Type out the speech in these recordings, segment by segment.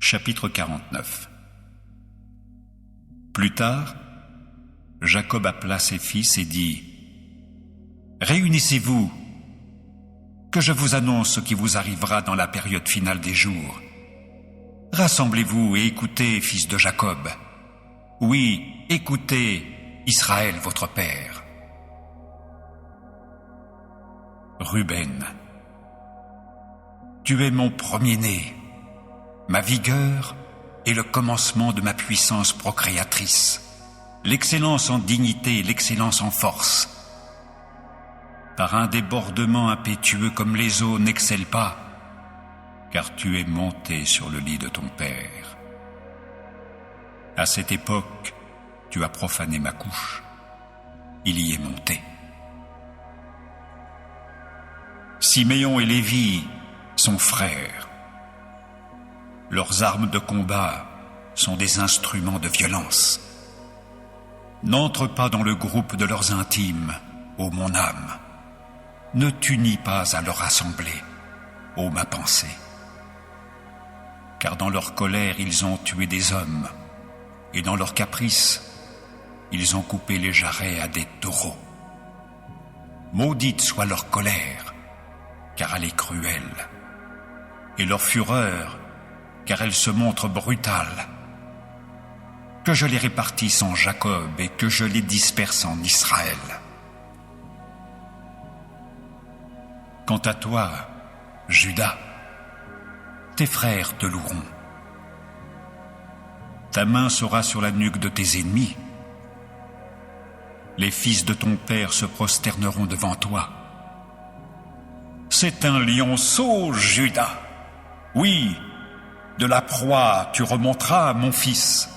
Chapitre 49. Plus tard, Jacob appela ses fils et dit : « Réunissez-vous, que je vous annonce ce qui vous arrivera dans la période finale des jours. Rassemblez-vous et écoutez, fils de Jacob. Oui, écoutez, Israël, votre père. Ruben, tu es mon premier-né, ma vigueur est le commencement de ma puissance procréatrice, l'excellence en dignité et l'excellence en force. Par un débordement impétueux comme les eaux n'excelle pas, car tu es monté sur le lit de ton père. À cette époque, tu as profané ma couche, il y est monté. Siméon et Lévi sont frères. Leurs armes de combat sont des instruments de violence. N'entre pas dans le groupe de leurs intimes, ô mon âme. Ne t'unis pas à leur assemblée, ô ma pensée. Car dans leur colère, ils ont tué des hommes, et dans leur caprice, ils ont coupé les jarrets à des taureaux. Maudite soit leur colère, car elle est cruelle, et leur fureur, car elle se montre brutale. Que je les répartisse en Jacob et que je les disperse en Israël. Quant à toi, Juda, tes frères te loueront. Ta main sera sur la nuque de tes ennemis. Les fils de ton père se prosterneront devant toi. C'est un lionceau, Juda. Oui, de la proie tu remonteras, mon fils.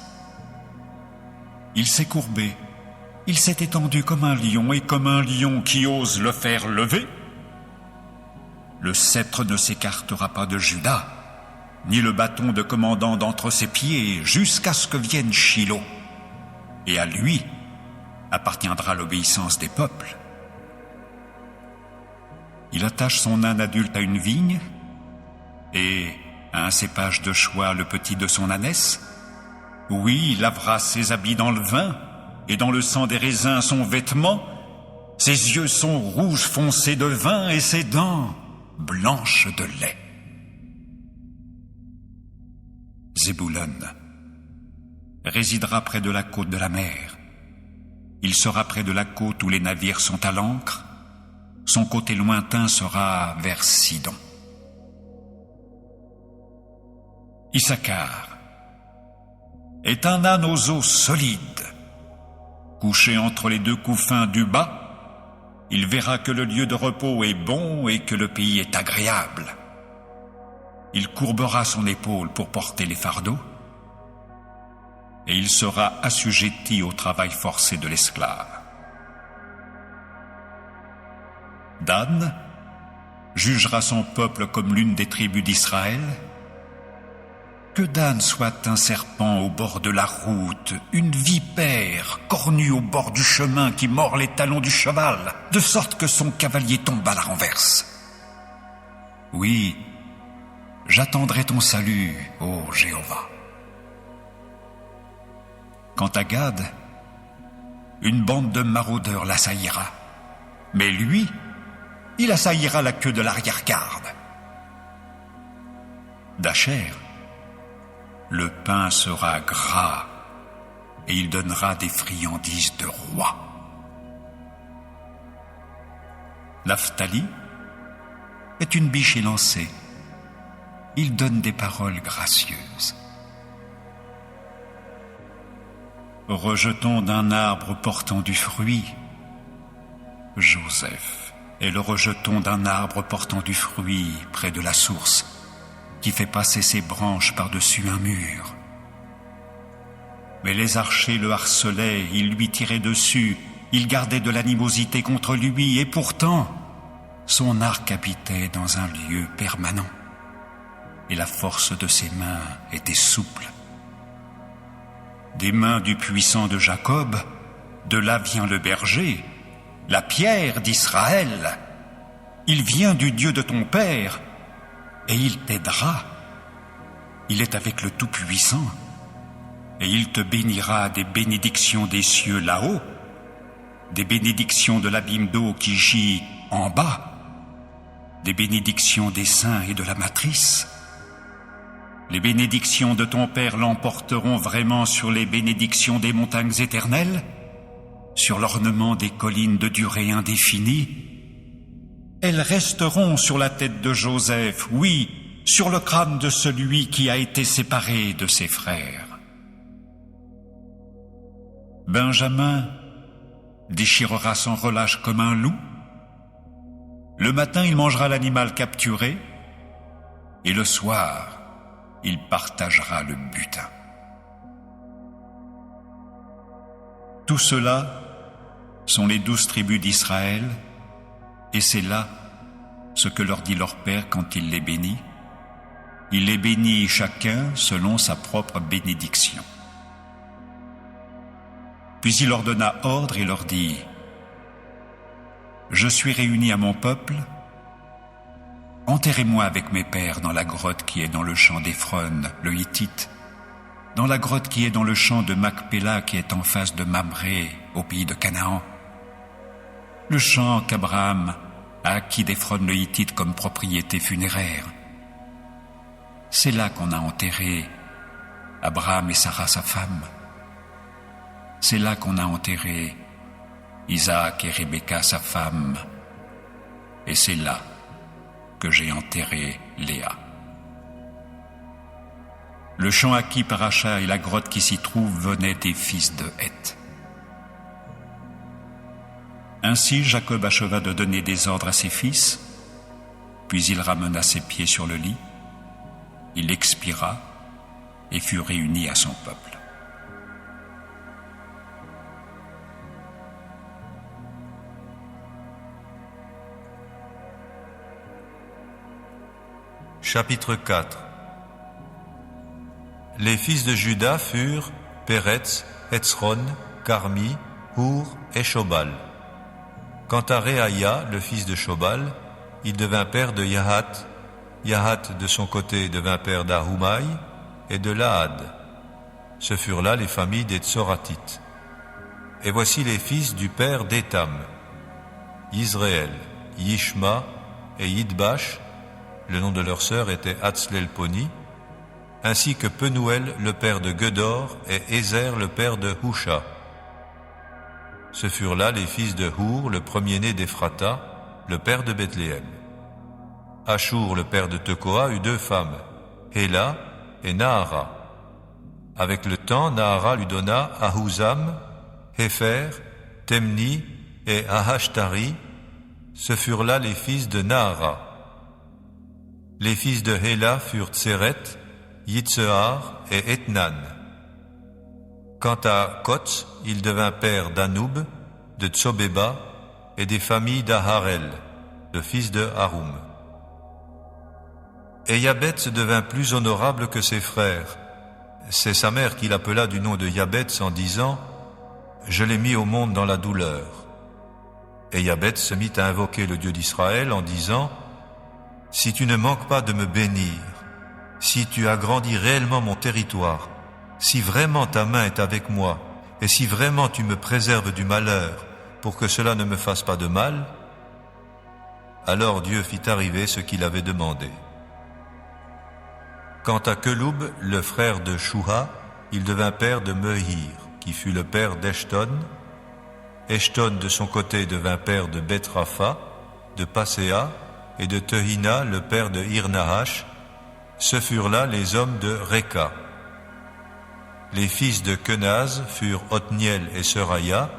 Il s'est courbé, il s'est étendu comme un lion, et comme un lion qui ose le faire lever. Le sceptre ne s'écartera pas de Juda, ni le bâton de commandant d'entre ses pieds, jusqu'à ce que vienne Shilo. Et à lui appartiendra l'obéissance des peuples. Il attache son âne adulte à une vigne, et à un cépage de choix le petit de son ânesse. Oui, il lavera ses habits dans le vin, et dans le sang des raisins son vêtement. Ses yeux sont rouges foncés de vin, et ses dents blanches de lait. Zébulon résidera près de la côte de la mer. Il sera près de la côte où les navires sont à l'ancre. Son côté lointain sera vers Sidon. Issachar est un âne aux os solides. Couché entre les deux couffins du bas, il verra que le lieu de repos est bon et que le pays est agréable. Il courbera son épaule pour porter les fardeaux, et il sera assujetti au travail forcé de l'esclave. Dan jugera son peuple comme l'une des tribus d'Israël. Que Dan soit un serpent au bord de la route, une vipère cornue au bord du chemin qui mord les talons du cheval, de sorte que son cavalier tombe à la renverse. Oui, j'attendrai ton salut, ô Jéhovah. Quant à Gad, une bande de maraudeurs l'assaillira, mais lui, il assaillira la queue de l'arrière-garde. D'Asher, le pain sera gras, et il donnera des friandises de roi. Naphtali est une biche élancée. Il donne des paroles gracieuses. Rejeton d'un arbre portant du fruit, Joseph est le rejeton d'un arbre portant du fruit près de la source, qui fait passer ses branches par-dessus un mur. Mais les archers le harcelaient, ils lui tiraient dessus, ils gardaient de l'animosité contre lui, et pourtant, son arc habitait dans un lieu permanent, et la force de ses mains était souple. Des mains du puissant de Jacob, de là vient le berger, la pierre d'Israël. Il vient du Dieu de ton père, et il t'aidera. il est avec le Tout-Puissant, et il te bénira des bénédictions des cieux là-haut, des bénédictions de l'abîme d'eau qui gît en bas, des bénédictions des saints et de la matrice. Les bénédictions de ton Père l'emporteront vraiment sur les bénédictions des montagnes éternelles, sur l'ornement des collines de durée indéfinie. Elles resteront sur la tête de Joseph, oui, sur le crâne de celui qui a été séparé de ses frères. Benjamin déchirera sans relâche comme un loup. Le matin, il mangera l'animal capturé, et le soir, il partagera le butin. Tout cela sont les 12 tribus d'Israël, et c'est là ce que leur dit leur Père quand il les bénit. Il les bénit chacun selon sa propre bénédiction. Puis il leur donna ordre et leur dit: Je suis réuni à mon peuple, enterrez-moi avec mes pères dans la grotte qui est dans le champ d'Éphron, le Hittite, dans la grotte qui est dans le champ de Macpéla qui est en face de Mamré, au pays de Canaan, le champ qu'Abraham a acquis d'Éphron le Hittite comme propriété funéraire. C'est là qu'on a enterré Abraham et Sarah sa femme. C'est là qu'on a enterré Isaac et Rebecca sa femme. Et c'est là que j'ai enterré Léa. Le champ acquis par Acha et la grotte qui s'y trouve venaient des fils de Heth. Ainsi Jacob acheva de donner des ordres à ses fils, puis il ramena ses pieds sur le lit, il expira et fut réuni à son peuple. Chapitre 4. Les fils de Juda furent Péretz, Hetzron, Carmi, Hour et Shobal. Quant à Réaïa, le fils de Shobal, il devint père de Yahat. Yahat, de son côté, devint père d'Ahumai et de Lahad. Ce furent là les familles des Tsoratites. Et voici les fils du père d'Étam: Israël, Yishma et Yidbash. Le nom de leur sœur était Hatzlelponi, ainsi que Penuel, le père de Gedor, et Ézer, le père de Husha. Ce furent là les fils de Hour, le premier-né d'Ephrata, le père de Bethléem. Ashur, le père de Tekoa, eut 2 femmes, Héla et Nahara. Avec le temps, Nahara lui donna Ahuzam, Hépher, Temni et Ahashtari. Ce furent là les fils de Nahara. Les fils de Héla furent Tseret, Yitzehar et Ethnan. Quant à Kotz, il devint père d'Anoub, de Tsobeba et des familles d'Aharel, le fils de Harum. Et Yabetz devint plus honorable que ses frères. C'est sa mère qui l'appela du nom de Yabetz en disant: Je l'ai mis au monde dans la douleur. Et Yabetz se mit à invoquer le Dieu d'Israël en disant: Si tu ne manques pas de me bénir, si tu agrandis réellement mon territoire, si vraiment ta main est avec moi, et si vraiment tu me préserves du malheur, pour que cela ne me fasse pas de mal, alors Dieu fit arriver ce qu'il avait demandé. Quant à Keloub, le frère de Shuha, il devint père de Mehir, qui fut le père d'Eshton. Eshton de son côté devint père de Beth-Rapha, de Paséa, et de Tehina, le père de Ir-Nahash. Ce furent là les hommes de Réka. Les fils de Kenaz furent Othniel et Seraya,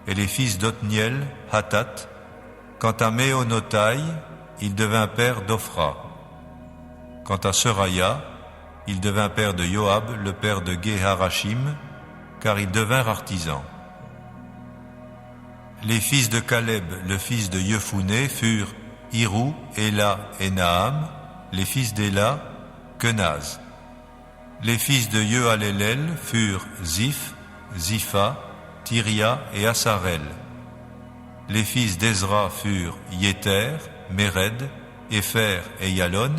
et les fils d'Othniel, Hatat. Quant à Méonotai, il devint père d'Ophra. Quant à Seraya, il devint père de Joab, le père de Geharashim, car ils devinrent artisans. Les fils de Caleb, le fils de Yephouné, furent Hirou, Éla et Naam. Les fils d'Éla, Kenaz. Les fils de Yehalélel furent Ziph, Zipha, Tiria et Asarel. Les fils d'Ezra furent Yéter, Méred, Épher et Yalon.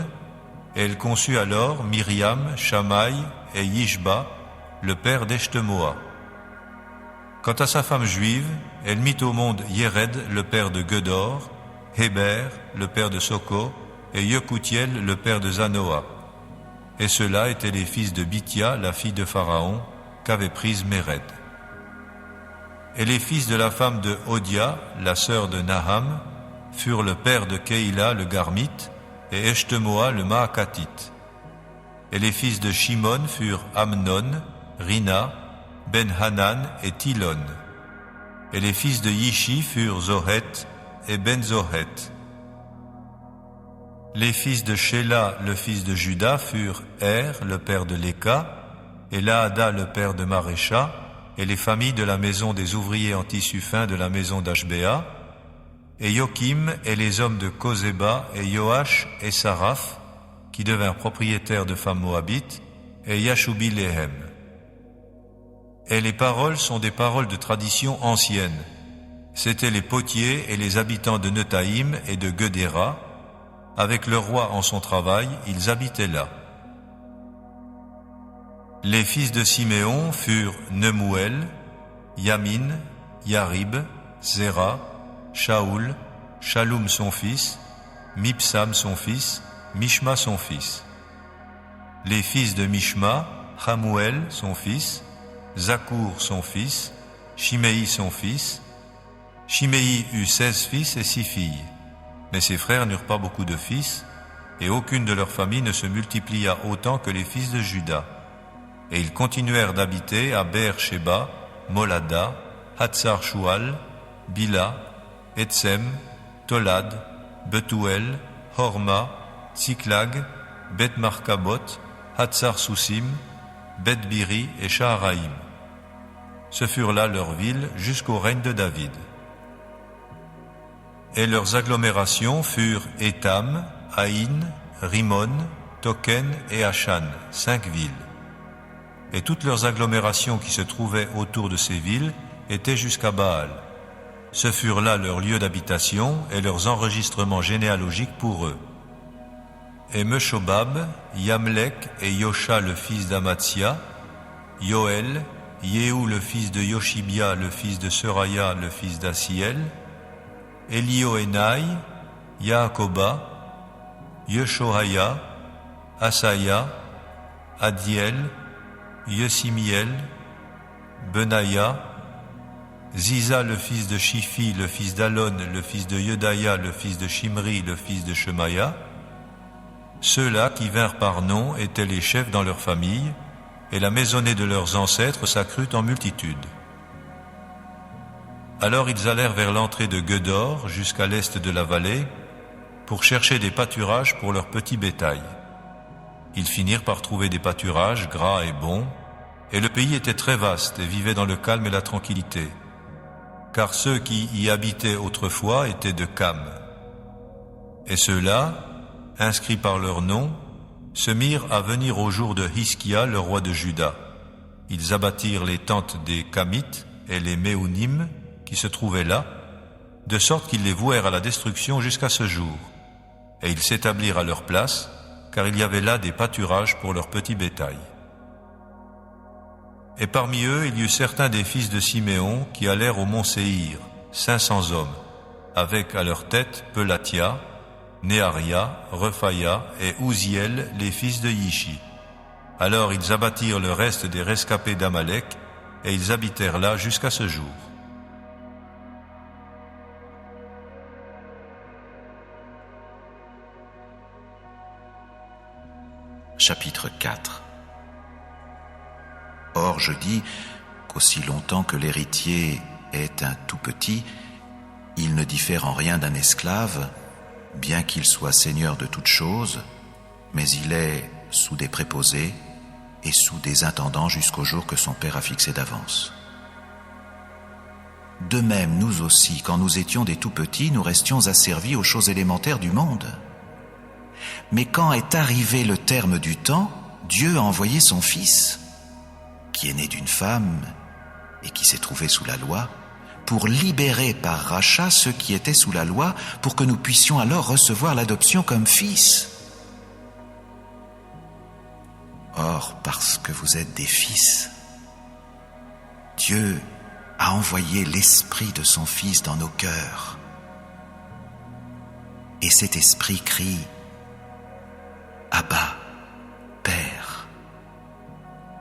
et elle conçut alors Myriam, Shamaï et Yishba, le père d'Eshtemoa. Quant à sa femme juive, elle mit au monde Yéred, le père de Gedor, Héber, le père de Soko, et Yekutiel, le père de Zanoa. Et ceux-là étaient les fils de Bithia, la fille de Pharaon, qu'avait prise Méred. Et les fils de la femme de Hodia, la sœur de Naham, furent le père de Keïla le Garmite, et Eshtemoa le Maakatite. Et les fils de Shimon furent Amnon, Rina, Ben-Hanan et Tilon. Et les fils de Yishi furent Zohet et Ben-Zohet. Les fils de Shéla, le fils de Juda, furent Er, le père de Léka, et Laada, le père de Marécha, et les familles de la maison des ouvriers en tissu fin de la maison d'Ashbéa, et Yokim et les hommes de Kozéba, et Yoash et Saraph, qui devinrent propriétaires de femmes moabites, et Yashubi-Léhem. Et les paroles sont des paroles de tradition ancienne. C'étaient les potiers et les habitants de Netaïm et de Gedéra. Avec le roi en son travail, ils habitaient là. Les fils de Siméon furent Nemuel, Yamin, Yarib, Zéra, Shaoul, Shaloum son fils, Mipsam son fils, Mishma son fils. Les fils de Mishma, Hamuel son fils, Zakour son fils, Shimei son fils. Shimei eut 16 fils et 6 filles. Mais ses frères n'eurent pas beaucoup de fils, et aucune de leurs familles ne se multiplia autant que les fils de Juda. Et ils continuèrent d'habiter à Beer-Sheba, Molada, Hatzar-Shual, Bila, Etsem, Tolad, Betuel, Horma, Tsiklag, Bet-Markabot, Hatzar-Sousim, Bet-Biri et Shaharaïm. Ce furent là leurs villes jusqu'au règne de David. Et leurs agglomérations furent Étam, Haïn, Rimon, Token et Ashan, 5 villes. Et toutes leurs agglomérations qui se trouvaient autour de ces villes étaient jusqu'à Baal. Ce furent là leurs lieux d'habitation et leurs enregistrements généalogiques pour eux. Et Meshobab, Yamlek et Yosha le fils d'Amatsia, Yoël, Yehu le fils de Yoshibia le fils de Seraya le fils d'Asiel, Elioénaï, Yaakoba, Yeshohaya, Asaya, Adiel, Yesimiel, Benaya, Ziza le fils de Shifi, le fils d'Alon, le fils de Yedaya, le fils de Shimri, le fils de Shemaya. Ceux-là qui vinrent par nom étaient les chefs dans leurs familles, et la maisonnée de leurs ancêtres s'accrut en multitude. Alors ils allèrent vers l'entrée de Gedor, jusqu'à l'est de la vallée, pour chercher des pâturages pour leur petit bétail. Ils finirent par trouver des pâturages gras et bons, et le pays était très vaste et vivait dans le calme et la tranquillité, car ceux qui y habitaient autrefois étaient de Cam. Et ceux-là, inscrits par leur nom, se mirent à venir au jour de Hiskia, le roi de Juda. Ils abattirent les tentes des Kamites et les Méounim, qui se trouvaient là, de sorte qu'ils les vouèrent à la destruction jusqu'à ce jour. Et ils s'établirent à leur place, car il y avait là des pâturages pour leur petit bétail. Et parmi eux, il y eut certains des fils de Siméon qui allèrent au mont Séhir, 500 hommes, avec à leur tête Pelatia, Néaria, Rephaya et Ouziel, les fils de Yishi. Alors ils abattirent le reste des rescapés d'Amalek, et ils habitèrent là jusqu'à ce jour. Chapitre 4. Or je dis qu'aussi longtemps que l'héritier est un tout petit, il ne diffère en rien d'un esclave, bien qu'il soit seigneur de toutes choses, mais il est sous des préposés et sous des intendants jusqu'au jour que son père a fixé d'avance. De même, nous aussi, quand nous étions des tout petits, nous restions asservis aux choses élémentaires du monde. Mais quand est arrivé le terme du temps, Dieu a envoyé son Fils, qui est né d'une femme et qui s'est trouvé sous la loi, pour libérer par rachat ceux qui étaient sous la loi, pour que nous puissions alors recevoir l'adoption comme fils. Or, parce que vous êtes des fils, Dieu a envoyé l'esprit de son Fils dans nos cœurs. Et cet esprit crie « Abba, Père ».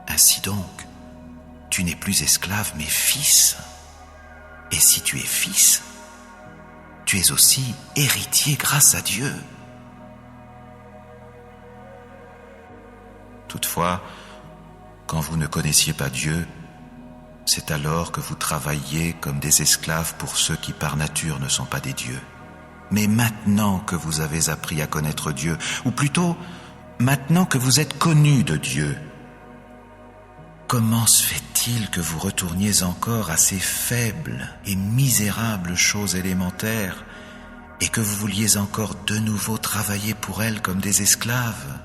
Ainsi donc, tu n'es plus esclave mais fils. Et si tu es fils, tu es aussi héritier grâce à Dieu. Toutefois, quand vous ne connaissiez pas Dieu, c'est alors que vous travailliez comme des esclaves pour ceux qui par nature ne sont pas des dieux. Mais maintenant que vous avez appris à connaître Dieu, ou plutôt, maintenant que vous êtes connus de Dieu, comment se fait-il que vous retourniez encore à ces faibles et misérables choses élémentaires et que vous vouliez encore de nouveau travailler pour elles comme des esclaves ?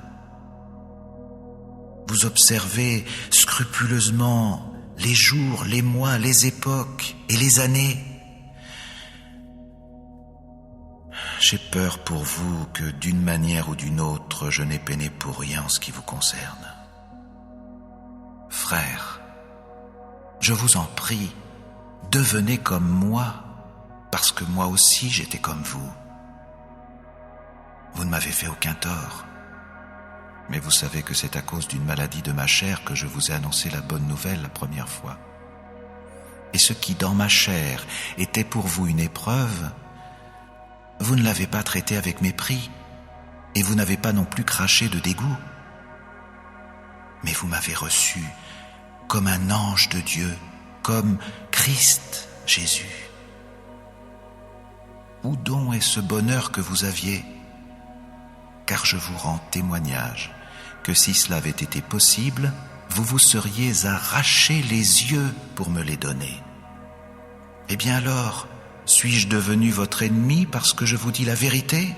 Vous observez scrupuleusement les jours, les mois, les époques et les années. J'ai peur pour vous que d'une manière ou d'une autre, je n'ai peiné pour rien en ce qui vous concerne. Frères, je vous en prie, devenez comme moi, parce que moi aussi j'étais comme vous. Vous ne m'avez fait aucun tort. Mais vous savez que c'est à cause d'une maladie de ma chair que je vous ai annoncé la bonne nouvelle la première fois. Et ce qui, dans ma chair, était pour vous une épreuve, vous ne l'avez pas traité avec mépris, et vous n'avez pas non plus craché de dégoût. Mais vous m'avez reçu comme un ange de Dieu, comme Christ Jésus. Où donc est ce bonheur que vous aviez ? Car je vous rends témoignage que si cela avait été possible, vous vous seriez arraché les yeux pour me les donner. Eh bien alors, suis-je devenu votre ennemi parce que je vous dis la vérité ?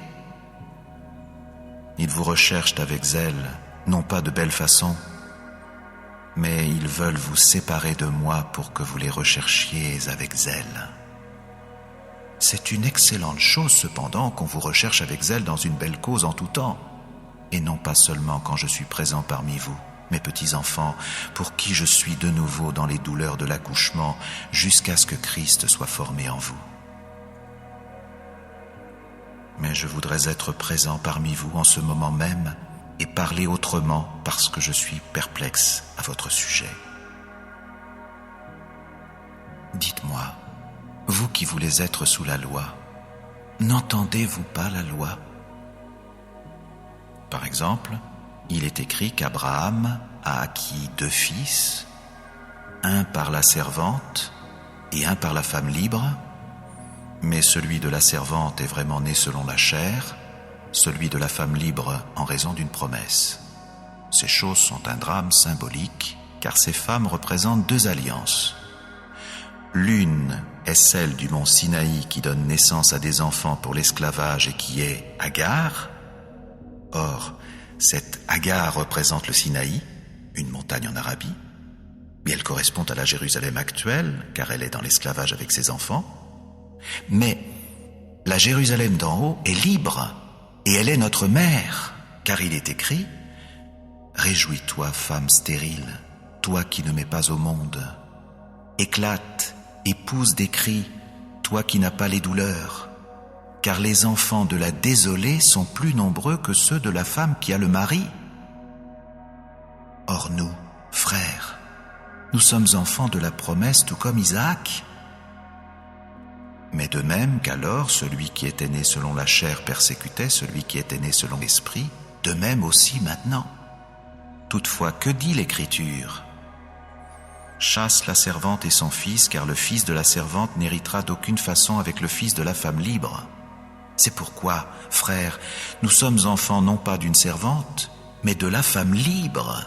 Ils vous recherchent avec zèle, non pas de belle façon, mais ils veulent vous séparer de moi pour que vous les recherchiez avec zèle. C'est une excellente chose cependant qu'on vous recherche avec zèle dans une belle cause en tout temps, et non pas seulement quand je suis présent parmi vous, mes petits-enfants, pour qui je suis de nouveau dans les douleurs de l'accouchement jusqu'à ce que Christ soit formé en vous. Mais je voudrais être présent parmi vous en ce moment même et parler autrement parce que je suis perplexe à votre sujet. Dites-moi, vous qui voulez être sous la loi, n'entendez-vous pas la loi ? Par exemple, il est écrit qu'Abraham a acquis 2 fils, un par la servante et un par la femme libre, mais celui de la servante est vraiment né selon la chair, celui de la femme libre en raison d'une promesse. Ces choses sont un drame symbolique, car ces femmes représentent 2 alliances. L'une est celle du mont Sinaï qui donne naissance à des enfants pour l'esclavage et qui est Agar. Or, cette Agar représente le Sinaï, une montagne en Arabie, et elle correspond à la Jérusalem actuelle, car elle est dans l'esclavage avec ses enfants. Mais la Jérusalem d'en haut est libre, et elle est notre mère, car il est écrit « Réjouis-toi, femme stérile, toi qui ne mets pas au monde. Éclate, épouse des cris, toi qui n'as pas les douleurs. Car les enfants de la désolée sont plus nombreux que ceux de la femme qui a le mari. Or nous, frères, nous sommes enfants de la promesse tout comme Isaac. Mais de même qu'alors celui qui était né selon la chair persécutait celui qui était né selon l'esprit, de même aussi maintenant. Toutefois, que dit l'Écriture ? Chasse la servante et son fils, car le fils de la servante n'héritera d'aucune façon avec le fils de la femme libre. C'est pourquoi, frères, nous sommes enfants non pas d'une servante, mais de la femme libre.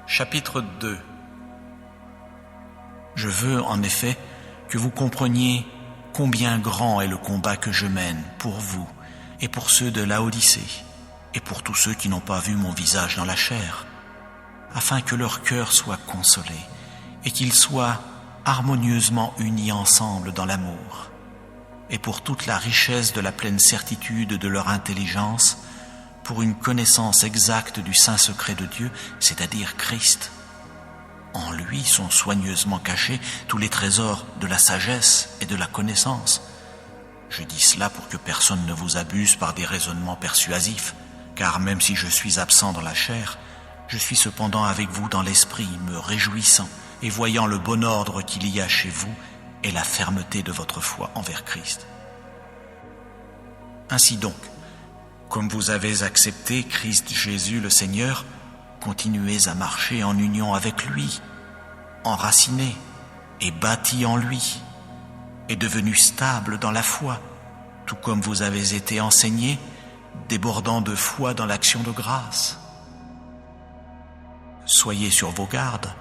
Chapitre 2. Je veux, en effet, que vous compreniez combien grand est le combat que je mène pour vous et pour ceux de Laodicée et pour tous ceux qui n'ont pas vu mon visage dans la chair, afin que leur cœur soit consolé et qu'ils soient harmonieusement unis ensemble dans l'amour. et pour toute la richesse de la pleine certitude de leur intelligence, pour une connaissance exacte du saint secret de Dieu, c'est-à-dire Christ. En lui sont soigneusement cachés tous les trésors de la sagesse et de la connaissance. Je dis cela pour que personne ne vous abuse par des raisonnements persuasifs, car même si je suis absent dans la chair, je suis cependant avec vous dans l'esprit, me réjouissant et voyant le bon ordre qu'il y a chez vous et la fermeté de votre foi envers Christ. Ainsi donc, comme vous avez accepté Christ Jésus le Seigneur, continuez à marcher en union avec lui, enracinés et bâtis en lui, et devenus stables dans la foi, tout comme vous avez été enseignés, débordant de foi dans l'action de grâce. Soyez sur vos gardes.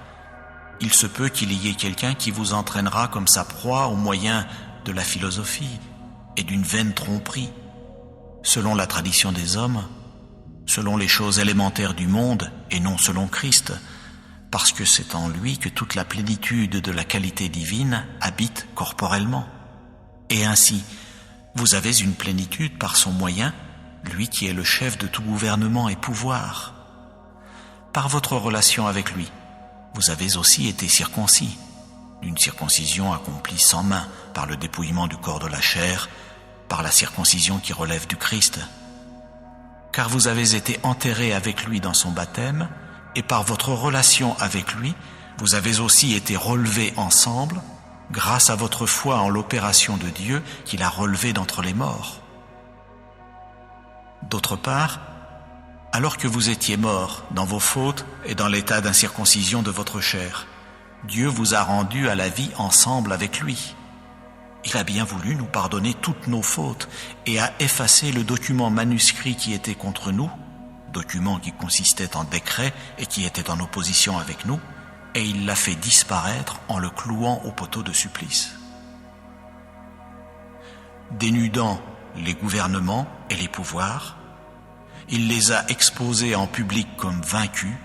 Il se peut qu'il y ait quelqu'un qui vous entraînera comme sa proie au moyen de la philosophie et d'une vaine tromperie, selon la tradition des hommes, selon les choses élémentaires du monde et non selon Christ, parce que c'est en lui que toute la plénitude de la qualité divine habite corporellement. Et ainsi, vous avez une plénitude par son moyen, lui qui est le chef de tout gouvernement et pouvoir. Par votre relation avec lui, vous avez aussi été circoncis, d'une circoncision accomplie sans main, par le dépouillement du corps de la chair, par la circoncision qui relève du Christ. Car vous avez été enterrés avec lui dans son baptême, et par votre relation avec lui, vous avez aussi été relevés ensemble, grâce à votre foi en l'opération de Dieu qu'il a relevé d'entre les morts. D'autre part, alors que vous étiez morts dans vos fautes et dans l'état d'incirconcision de votre chair, Dieu vous a rendus à la vie ensemble avec lui. Il a bien voulu nous pardonner toutes nos fautes et a effacé le document manuscrit qui était contre nous, document qui consistait en décret et qui était en opposition avec nous, et il l'a fait disparaître en le clouant au poteau de supplice. Dénudant les gouvernements et les pouvoirs, il les a exposés en public comme vaincus,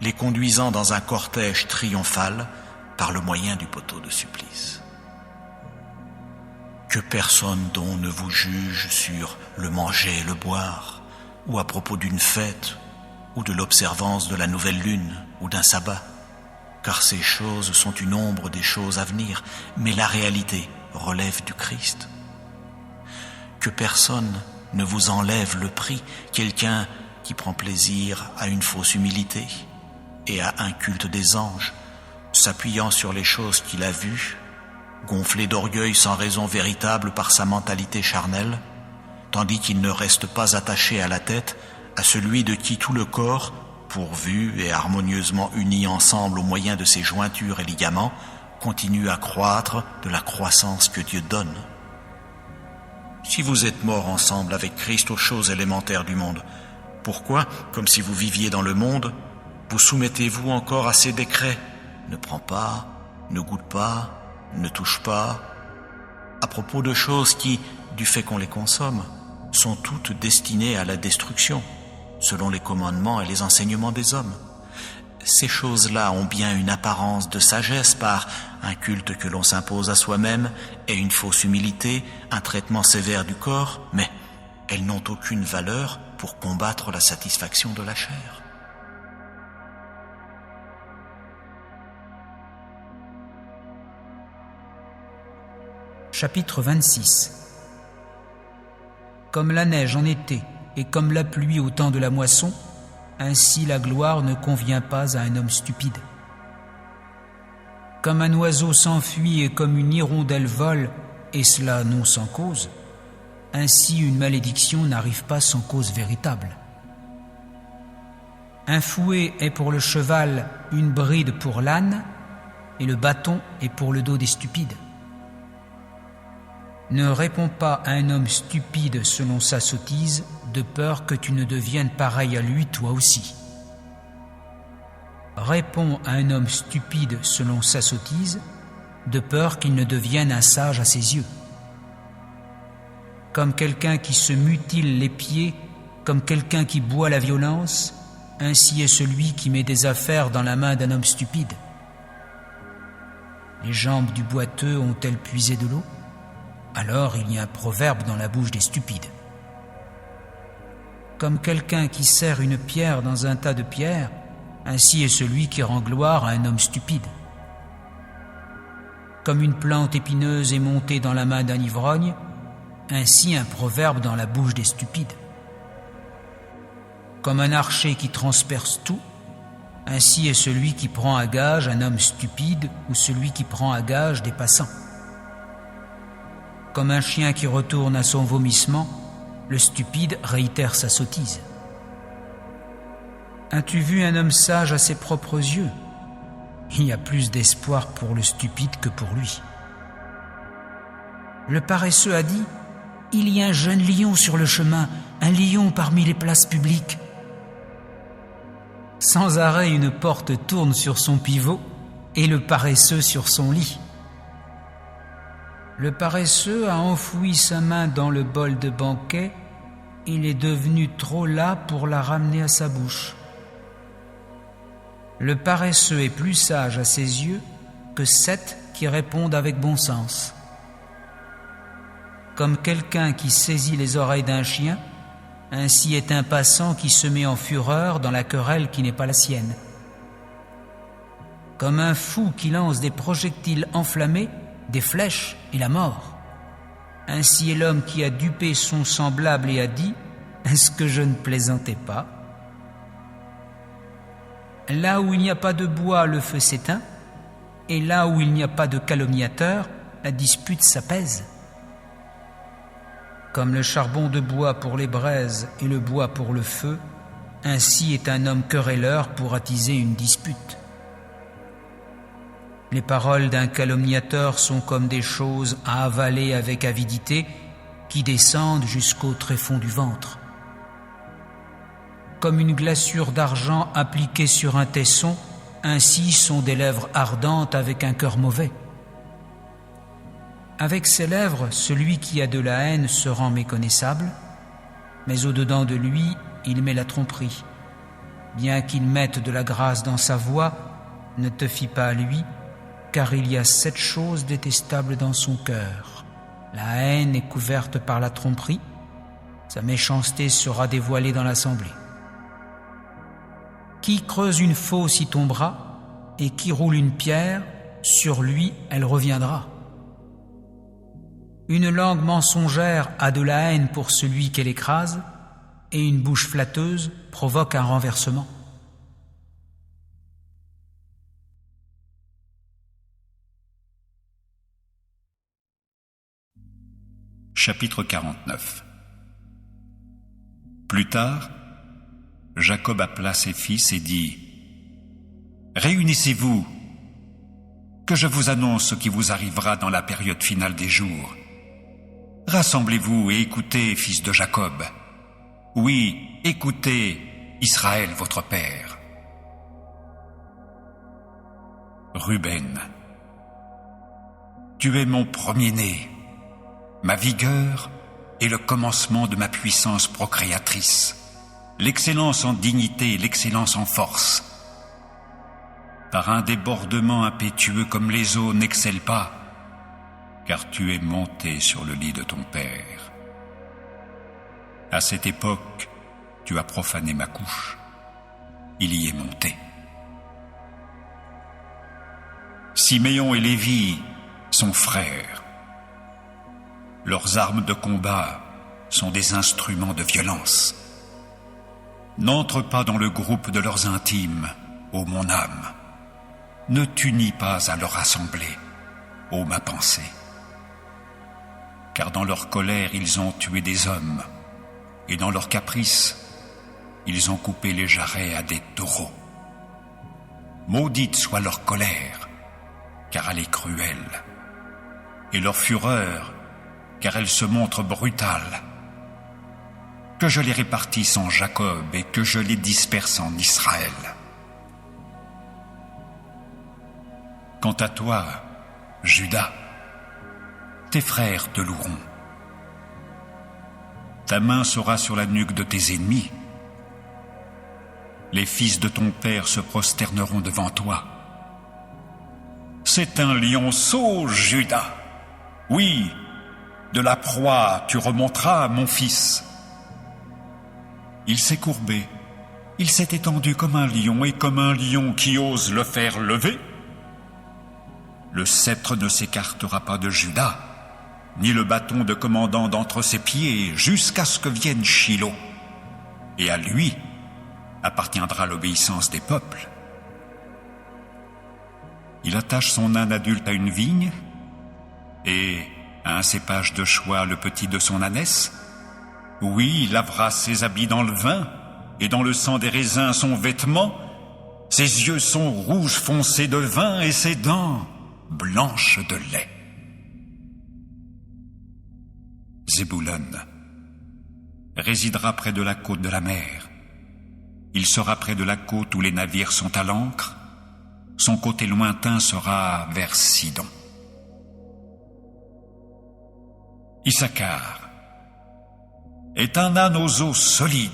les conduisant dans un cortège triomphal par le moyen du poteau de supplice. Que personne donc ne vous juge sur le manger et le boire, ou à propos d'une fête, ou de l'observance de la nouvelle lune, ou d'un sabbat, car ces choses sont une ombre des choses à venir, mais la réalité relève du Christ. Que personne ne vous enlève le prix, quelqu'un qui prend plaisir à une fausse humilité et à un culte des anges, s'appuyant sur les choses qu'il a vues, gonflé d'orgueil sans raison véritable par sa mentalité charnelle, tandis qu'il ne reste pas attaché à la tête, à celui de qui tout le corps, pourvu et harmonieusement uni ensemble au moyen de ses jointures et ligaments, continue à croître de la croissance que Dieu donne. Si vous êtes morts ensemble avec Christ aux choses élémentaires du monde, pourquoi, comme si vous viviez dans le monde, vous soumettez-vous encore à ces décrets ? Ne prends pas, ne goûte pas, ne touche pas, à propos de choses qui, du fait qu'on les consomme, sont toutes destinées à la destruction, selon les commandements et les enseignements des hommes. Ces choses-là ont bien une apparence de sagesse par un culte que l'on s'impose à soi-même et une fausse humilité, un traitement sévère du corps, mais elles n'ont aucune valeur pour combattre la satisfaction de la chair. Chapitre 26. Comme la neige en été et comme la pluie au temps de la moisson, ainsi la gloire ne convient pas à un homme stupide. Comme un oiseau s'enfuit et comme une hirondelle vole, et cela non sans cause, ainsi une malédiction n'arrive pas sans cause véritable. Un fouet est pour le cheval, une bride pour l'âne, et le bâton est pour le dos des stupides. Ne réponds pas à un homme stupide selon sa sottise, de peur que tu ne deviennes pareil à lui toi aussi. Réponds à un homme stupide selon sa sottise, de peur qu'il ne devienne un sage à ses yeux. Comme quelqu'un qui se mutile les pieds, comme quelqu'un qui boit la violence, ainsi est celui qui met des affaires dans la main d'un homme stupide. Les jambes du boiteux ont-elles puisé de l'eau ? alors il y a un proverbe dans la bouche des stupides. Comme quelqu'un qui serre une pierre dans un tas de pierres, ainsi est celui qui rend gloire à un homme stupide. Comme une plante épineuse est montée dans la main d'un ivrogne, ainsi un proverbe dans la bouche des stupides. Comme un archer qui transperce tout, ainsi est celui qui prend à gage un homme stupide ou celui qui prend à gage des passants. Comme un chien qui retourne à son vomissement, le stupide réitère sa sottise. As-tu vu un homme sage à ses propres yeux? Il y a plus d'espoir pour le stupide que pour lui. Le paresseux a dit: il y a un jeune lion sur le chemin, un lion parmi les places publiques. Sans arrêt, une porte tourne sur son pivot et le paresseux sur son lit. Le paresseux a enfoui sa main dans le bol de banquet. Il est devenu trop las pour la ramener à sa bouche. Le paresseux est plus sage à ses yeux que 7 qui répondent avec bon sens. Comme quelqu'un qui saisit les oreilles d'un chien, ainsi est un passant qui se met en fureur dans la querelle qui n'est pas la sienne. Comme un fou qui lance des projectiles enflammés, des flèches et la mort. Ainsi est l'homme qui a dupé son semblable et a dit: est-ce que je ne plaisantais pas? Là où il n'y a pas de bois, le feu s'éteint, et là où il n'y a pas de calomniateur, la dispute s'apaise. Comme le charbon de bois pour les braises et le bois pour le feu, ainsi est un homme querelleur pour attiser une dispute. Les paroles d'un calomniateur sont comme des choses à avaler avec avidité qui descendent jusqu'au tréfonds du ventre. Comme une glaçure d'argent appliquée sur un tesson, ainsi sont des lèvres ardentes avec un cœur mauvais. Avec ses lèvres, celui qui a de la haine se rend méconnaissable, mais au-dedans de lui, il met la tromperie. Bien qu'il mette de la grâce dans sa voix, ne te fie pas à lui, car il y a 7 choses détestables dans son cœur. La haine est couverte par la tromperie, sa méchanceté sera dévoilée dans l'assemblée. Qui creuse une fosse y tombera, et qui roule une pierre, sur lui elle reviendra. Une langue mensongère a de la haine pour celui qu'elle écrase, et une bouche flatteuse provoque un renversement. Chapitre 49. Plus tard, Jacob appela ses fils et dit: réunissez-vous, que je vous annonce ce qui vous arrivera dans la période finale des jours. Rassemblez-vous et écoutez, fils de Jacob. Oui, écoutez, Israël, votre père. Ruben, tu es mon premier-né, ma vigueur est le commencement de ma puissance procréatrice, l'excellence en dignité, l'excellence en force. Par un débordement impétueux comme les eaux n'excelle pas, car tu es monté sur le lit de ton père. À cette époque, tu as profané ma couche. Il y est monté. Siméon et Lévi sont frères. Leurs armes de combat sont des instruments de violence. N'entre pas dans le groupe de leurs intimes, ô mon âme. Ne t'unis pas à leur assemblée, ô ma pensée. Car dans leur colère, ils ont tué des hommes, et dans leur caprice, ils ont coupé les jarrets à des taureaux. Maudite soit leur colère, car elle est cruelle, et leur fureur, car elle se montre brutale. Que je les répartisse en Jacob et que je les disperse en Israël. Quant à toi, Juda, tes frères te loueront. Ta main sera sur la nuque de tes ennemis. Les fils de ton père se prosterneront devant toi. C'est un lionceau, Juda. Oui, De la proie tu remonteras, mon fils. Il s'est courbé, il s'est étendu comme un lion, et comme un lion qui ose le faire lever. Le sceptre ne s'écartera pas de Juda, ni le bâton de commandant d'entre ses pieds, jusqu'à ce que vienne Shilo. Et à lui appartiendra l'obéissance des peuples. Il attache son âne adulte à une vigne, et à un cépage de choix le petit de son ânesse. Oui, il lavera ses habits dans le vin, et dans le sang des raisins son vêtement. Ses yeux sont rouges foncés de vin, et ses dents blanches de lait. Zébulon résidera près de la côte de la mer. Il sera près de la côte où les navires sont à l'ancre. Son côté lointain sera vers Sidon. Issachar est un âne aux os solides.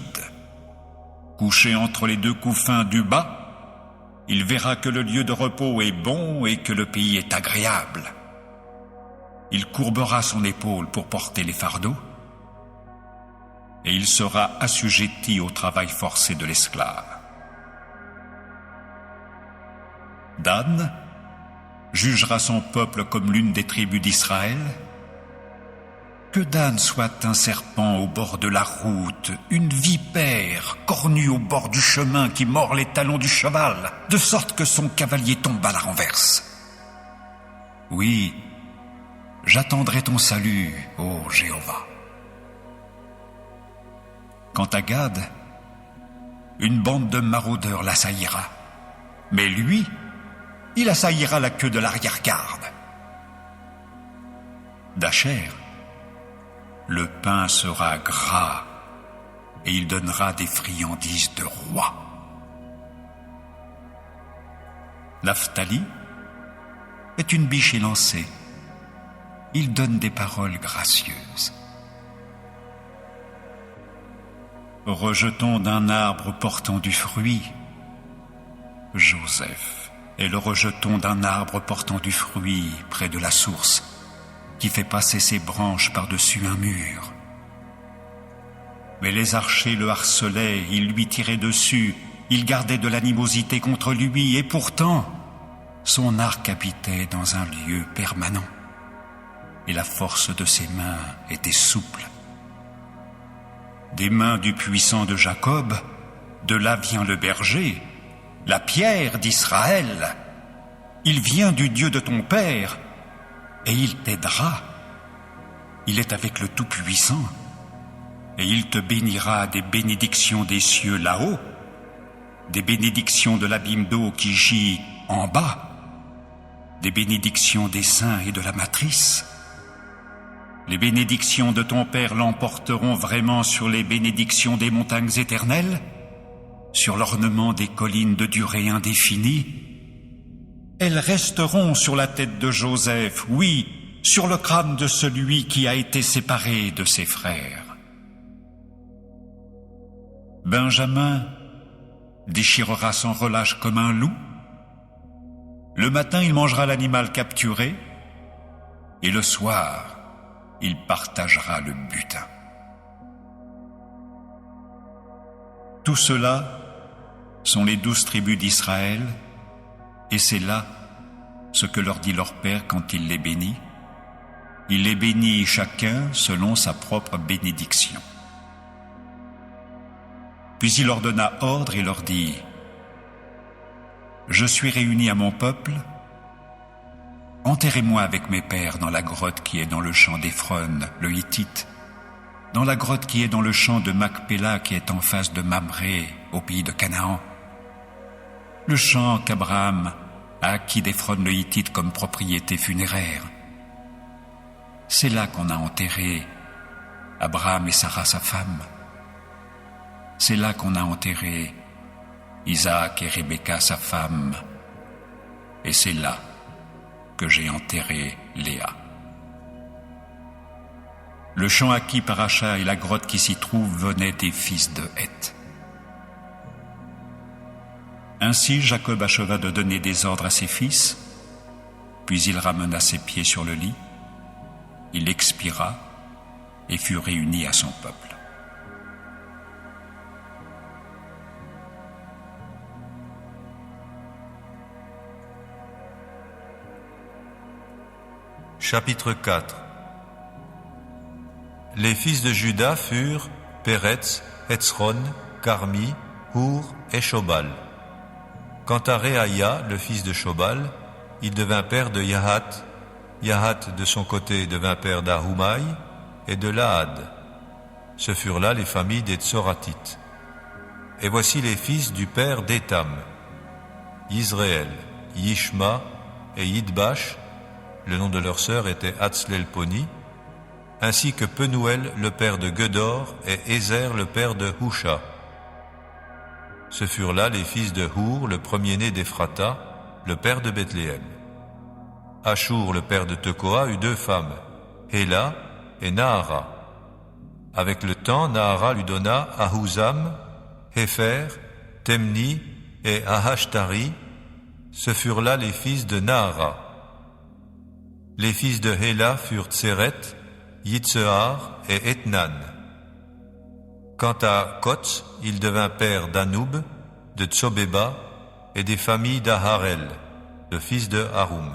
Couché entre les deux couffins du bas, il verra que le lieu de repos est bon et que le pays est agréable. Il courbera son épaule pour porter les fardeaux, et il sera assujetti au travail forcé de l'esclave. Dan jugera son peuple comme l'une des tribus d'Israël. Que Dan soit un serpent au bord de la route, une vipère cornue au bord du chemin qui mord les talons du cheval, de sorte que son cavalier tombe à la renverse. Oui, j'attendrai ton salut, ô Jéhovah. Quant à Gad, une bande de maraudeurs l'assaillira, mais lui, il assaillira la queue de l'arrière-garde. D'Acher, le pain sera gras et il donnera des friandises de roi. Naphtali est une biche élancée. Il donne des paroles gracieuses. Rejeton d'un arbre portant du fruit, Joseph est le rejeton d'un arbre portant du fruit près de la source, qui fait passer ses branches par-dessus un mur. Mais les archers le harcelaient, ils lui tiraient dessus, ils gardaient de l'animosité contre lui, et pourtant, son arc habitait dans un lieu permanent, et la force de ses mains était souple. Des mains du puissant de Jacob, de là vient le berger, la pierre d'Israël. Il vient du Dieu de ton père, et il t'aidera. Il est avec le Tout-Puissant, et il te bénira des bénédictions des cieux là-haut, des bénédictions de l'abîme d'eau qui gît en bas, des bénédictions des saints et de la matrice. Les bénédictions de ton Père l'emporteront vraiment sur les bénédictions des montagnes éternelles, sur l'ornement des collines de durée indéfinie. Elles resteront sur la tête de Joseph, oui, sur le crâne de celui qui a été séparé de ses frères. Benjamin déchirera son relâche comme un loup. Le matin, il mangera l'animal capturé, et le soir, il partagera le butin. Tout cela sont les 12 tribus d'Israël, et c'est là ce que leur dit leur père quand il les bénit. Il les bénit chacun selon sa propre bénédiction. Puis il leur donna ordre et leur dit : Je suis réuni à mon peuple. Enterrez-moi avec mes pères dans la grotte qui est dans le champ d'Éphron, le Hittite, dans la grotte qui est dans le champ de Macpéla qui est en face de Mamré, au pays de Canaan. Le champ qu'Abraham a acquis d'Éphron le Hittite comme propriété funéraire. C'est là qu'on a enterré Abraham et Sarah sa femme. C'est là qu'on a enterré Isaac et Rebecca sa femme. Et c'est là que j'ai enterré Léa. Le champ acquis par achat et la grotte qui s'y trouve venaient des fils de Heth. Ainsi Jacob acheva de donner des ordres à ses fils, puis il ramena ses pieds sur le lit, il expira, et fut réuni à son peuple. Chapitre 4. Les fils de Juda furent Péretz, Hetzron, Carmi, Hour et Shobal. Quant à Réaïa, le fils de Shobal, il devint père de Yahat. Yahat, de son côté, devint père d'Ahumai et de Lahad. Ce furent là les familles des Tsoratites. Et voici les fils du père d'Étam, Yisraël, Yishma et Yidbash. Le nom de leur sœur était Hatzlelponi, ainsi que Penuel, le père de Gedor, et Ézer, le père de Husha. Ce furent là les fils de Hour, le premier-né d'Ephrata, le père de Bethléem. Ashur, le père de Tekoa, eut 2 femmes, Héla et Nahara. Avec le temps, Nahara lui donna Ahuzam, Hépher, Temni et Ahashtari. Ce furent là les fils de Nahara. Les fils de Héla furent Tseret, Yitzehar et Ethnan. Quant à Kotz, il devint père d'Anoub, de Tsobeba et des familles d'Aharel, le fils de Harum.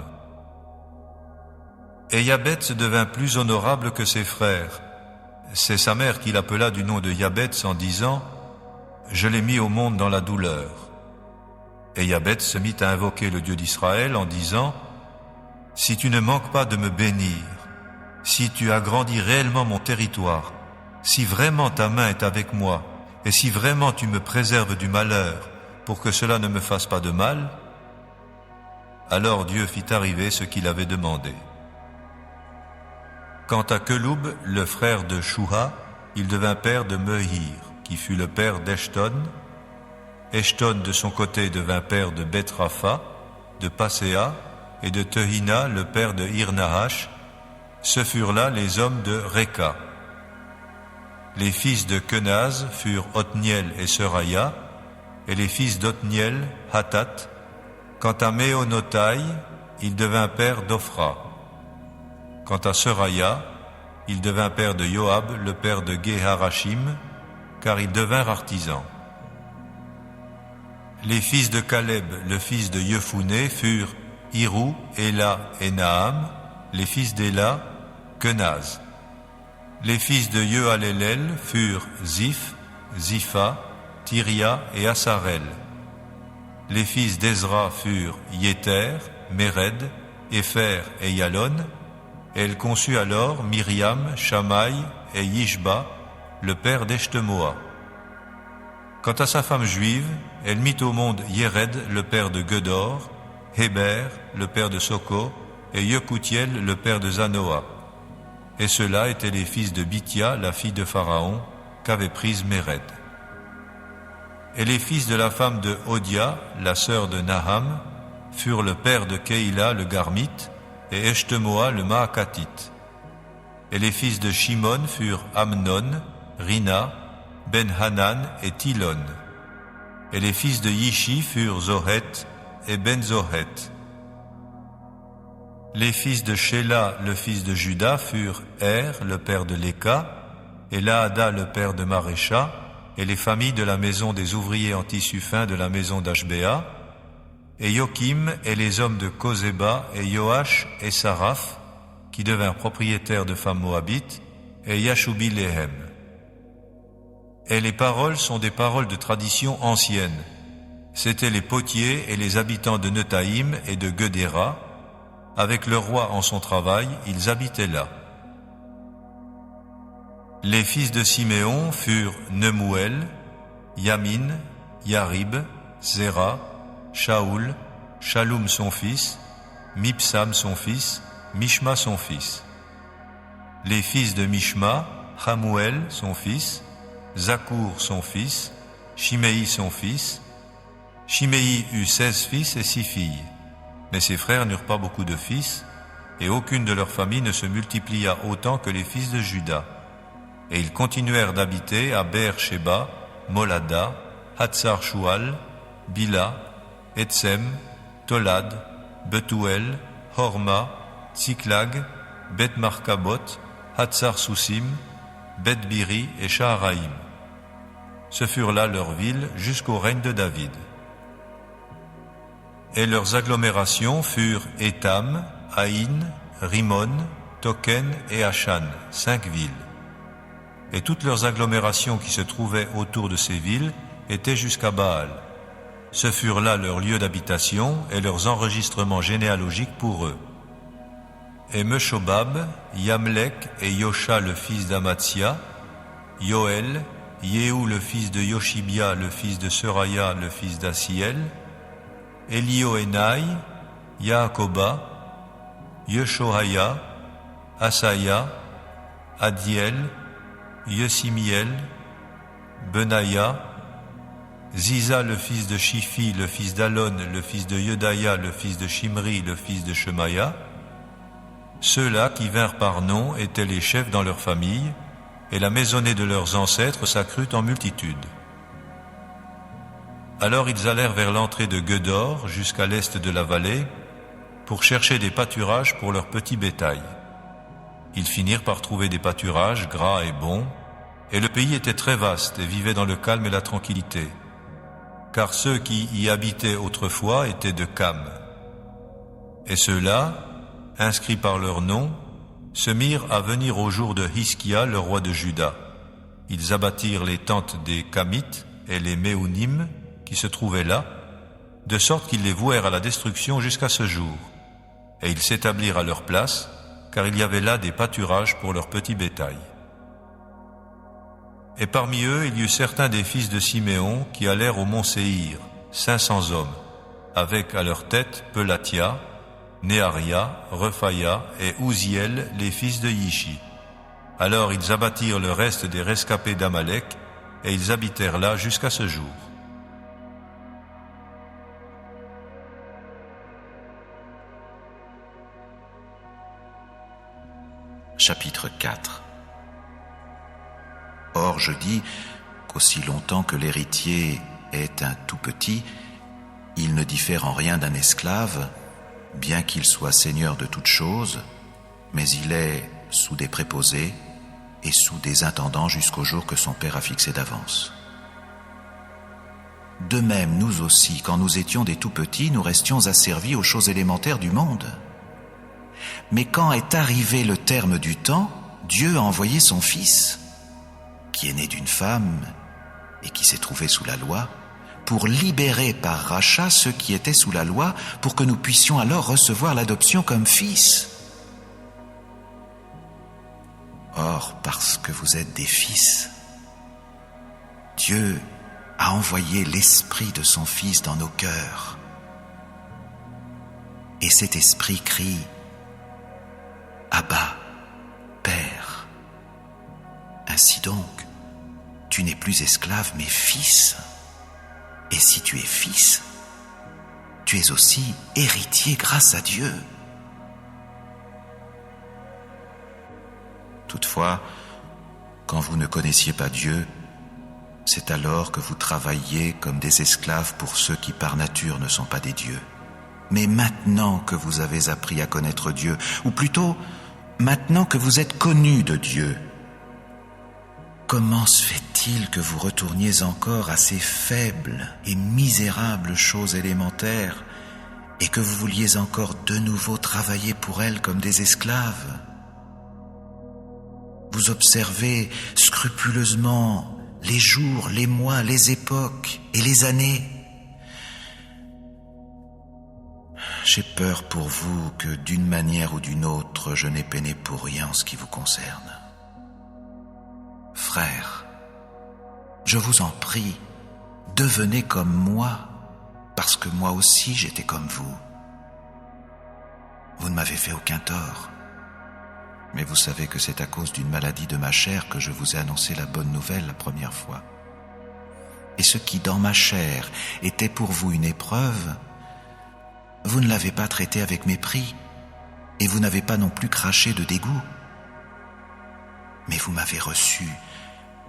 Et Yabetz devint plus honorable que ses frères. C'est sa mère qui l'appela du nom de Yabetz en disant « Je l'ai mis au monde dans la douleur ». Et Yabetz se mit à invoquer le Dieu d'Israël en disant « Si tu ne manques pas de me bénir, si tu agrandis réellement mon territoire, si vraiment ta main est avec moi, et si vraiment tu me préserves du malheur, pour que cela ne me fasse pas de mal, alors Dieu fit arriver ce qu'il avait demandé. » Quant à Keloub, le frère de Shuha, il devint père de Mehir, qui fut le père d'Eshton. Eshton de son côté devint père de Beth-Rapha, de Paséa, et de Tehina, le père de Ir-Nahash. Ce furent là les hommes de Réka. Les fils de Kenaz furent Othniel et Seraya, et les fils d'Othniel, Hatat. Quant à Méonotai, il devint père d'Ophra. Quant à Seraya, il devint père de Joab, le père de Geharashim, car ils devinrent artisans. Les fils de Caleb, le fils de Yephouné, furent Hirou, Éla et Naam. Les fils d'Éla, Kenaz. Les fils de Yehalélel furent Ziph, Zipha, Tyria et Asarel. Les fils d'Ezra furent Yéter, Méred, Épher et Yalon. Elle conçut alors Myriam, Shamaï et Yishba, le père d'Eshtemoa. Quant à sa femme juive, elle mit au monde Yéred, le père de Gedor, Héber, le père de Soko, et Yekutiel, le père de Zanoa. Et ceux-là étaient les fils de Bithia, la fille de Pharaon, qu'avait prise Méred. Et les fils de la femme de Odia, la sœur de Naham, furent le père de Keïla, le Garmite, et Eshtemoa, le Maakatite. Et les fils de Shimon furent Amnon, Rina, Ben-Hanan et Tilon. Et les fils de Yishi furent Zohet et Ben-Zohet. Les fils de Shéla, le fils de Juda, furent Er, le père de Léka, et Laada, le père de Marécha, et les familles de la maison des ouvriers en tissu fin de la maison d'Ashbéa, et Yokim et les hommes de Kozéba et Yoash et Saraph, qui devinrent propriétaires de femmes moabites, et Yashubi-Léhem. Et les paroles sont des paroles de tradition ancienne. C'étaient les potiers et les habitants de Netaïm et de Gedéra. Avec le roi en son travail, ils habitaient là. Les fils de Siméon furent Nemuel, Yamin, Yarib, Zéra, Shaoul, Shaloum son fils, Mipsam son fils, Mishma son fils. Les fils de Mishma, Hamuel son fils, Zakour son fils, Shimei son fils. Shimei eut 16 fils et 6 filles. Mais ses frères n'eurent pas beaucoup de fils, et aucune de leurs familles ne se multiplia autant que les fils de Juda. Et ils continuèrent d'habiter à Beer-Sheba, Molada, Hatzar-Shual, Bila, Etsem, Tolad, Betuel, Horma, Tsiklag, Bet-Markabot, Hatzar-Sousim, Beth-Biri et Shaharaïm. Ce furent là leurs villes jusqu'au règne de David. Et leurs agglomérations furent Étam, Haïn, Rimon, Token et Achan, 5 villes. Et toutes leurs agglomérations qui se trouvaient autour de ces villes étaient jusqu'à Baal. Ce furent là leurs lieux d'habitation et leurs enregistrements généalogiques pour eux. Et Meshobab, Yamlek et Yosha le fils d'Amatsia, Yoël, Yehu le fils de Yoshibia le fils de Seraya le fils d'Asiel, Elioénaï, Yaakoba, Yeshohaya, Asaya, Adiel, Yesimiel, Benaya, Ziza le fils de Shifi le fils d'Alon le fils de Yedaya le fils de Shimri le fils de Shemaya. Ceux-là qui vinrent par nom étaient les chefs dans leur famille, et la maisonnée de leurs ancêtres s'accrut en multitude. Alors ils allèrent vers l'entrée de Guedor, jusqu'à l'est de la vallée, pour chercher des pâturages pour leur petit bétail. Ils finirent par trouver des pâturages gras et bons, et le pays était très vaste et vivait dans le calme et la tranquillité, car ceux qui y habitaient autrefois étaient de Cam. Et ceux-là, inscrits par leur nom, se mirent à venir au jour de Hiskia, le roi de Juda. Ils abattirent les tentes des Kamites et les Méounim qui se trouvaient là, de sorte qu'ils les vouèrent à la destruction jusqu'à ce jour. Et ils s'établirent à leur place, car il y avait là des pâturages pour leur petit bétail. Et parmi eux, il y eut certains des fils de Siméon qui allèrent au mont Séhir, 500 hommes, avec à leur tête Pelatia, Néaria, Rephaya et Ouziel, les fils de Yishi. Alors ils abattirent le reste des rescapés d'Amalek, et ils habitèrent là jusqu'à ce jour. Chapitre 4. Or je dis qu'aussi longtemps que l'héritier est un tout petit, il ne diffère en rien d'un esclave, bien qu'il soit seigneur de toutes choses, mais il est sous des préposés et sous des intendants jusqu'au jour que son père a fixé d'avance. De même, nous aussi, quand nous étions des tout petits, nous restions asservis aux choses élémentaires du monde. Mais quand est arrivé le terme du temps, Dieu a envoyé son Fils, qui est né d'une femme et qui s'est trouvé sous la loi, pour libérer par rachat ceux qui étaient sous la loi, pour que nous puissions alors recevoir l'adoption comme fils. Or, parce que vous êtes des fils, Dieu a envoyé l'Esprit de son Fils dans nos cœurs. Et cet Esprit crie « Abba, Père ». Ainsi donc, tu n'es plus esclave, mais fils. Et si tu es fils, tu es aussi héritier grâce à Dieu. Toutefois, quand vous ne connaissiez pas Dieu, c'est alors que vous travailliez comme des esclaves pour ceux qui par nature ne sont pas des dieux. Mais maintenant que vous avez appris à connaître Dieu, ou plutôt, maintenant que vous êtes connus de Dieu, comment se fait-il que vous retourniez encore à ces faibles et misérables choses élémentaires et que vous vouliez encore de nouveau travailler pour elles comme des esclaves? Vous observez scrupuleusement les jours, les mois, les époques et les années. J'ai peur pour vous que d'une manière ou d'une autre, je n'ai peiné pour rien en ce qui vous concerne. Frères, je vous en prie, devenez comme moi, parce que moi aussi j'étais comme vous. Vous ne m'avez fait aucun tort, mais vous savez que c'est à cause d'une maladie de ma chair que je vous ai annoncé la bonne nouvelle la première fois. Et ce qui dans ma chair était pour vous une épreuve, vous ne l'avez pas traité avec mépris, et vous n'avez pas non plus craché de dégoût. Mais vous m'avez reçu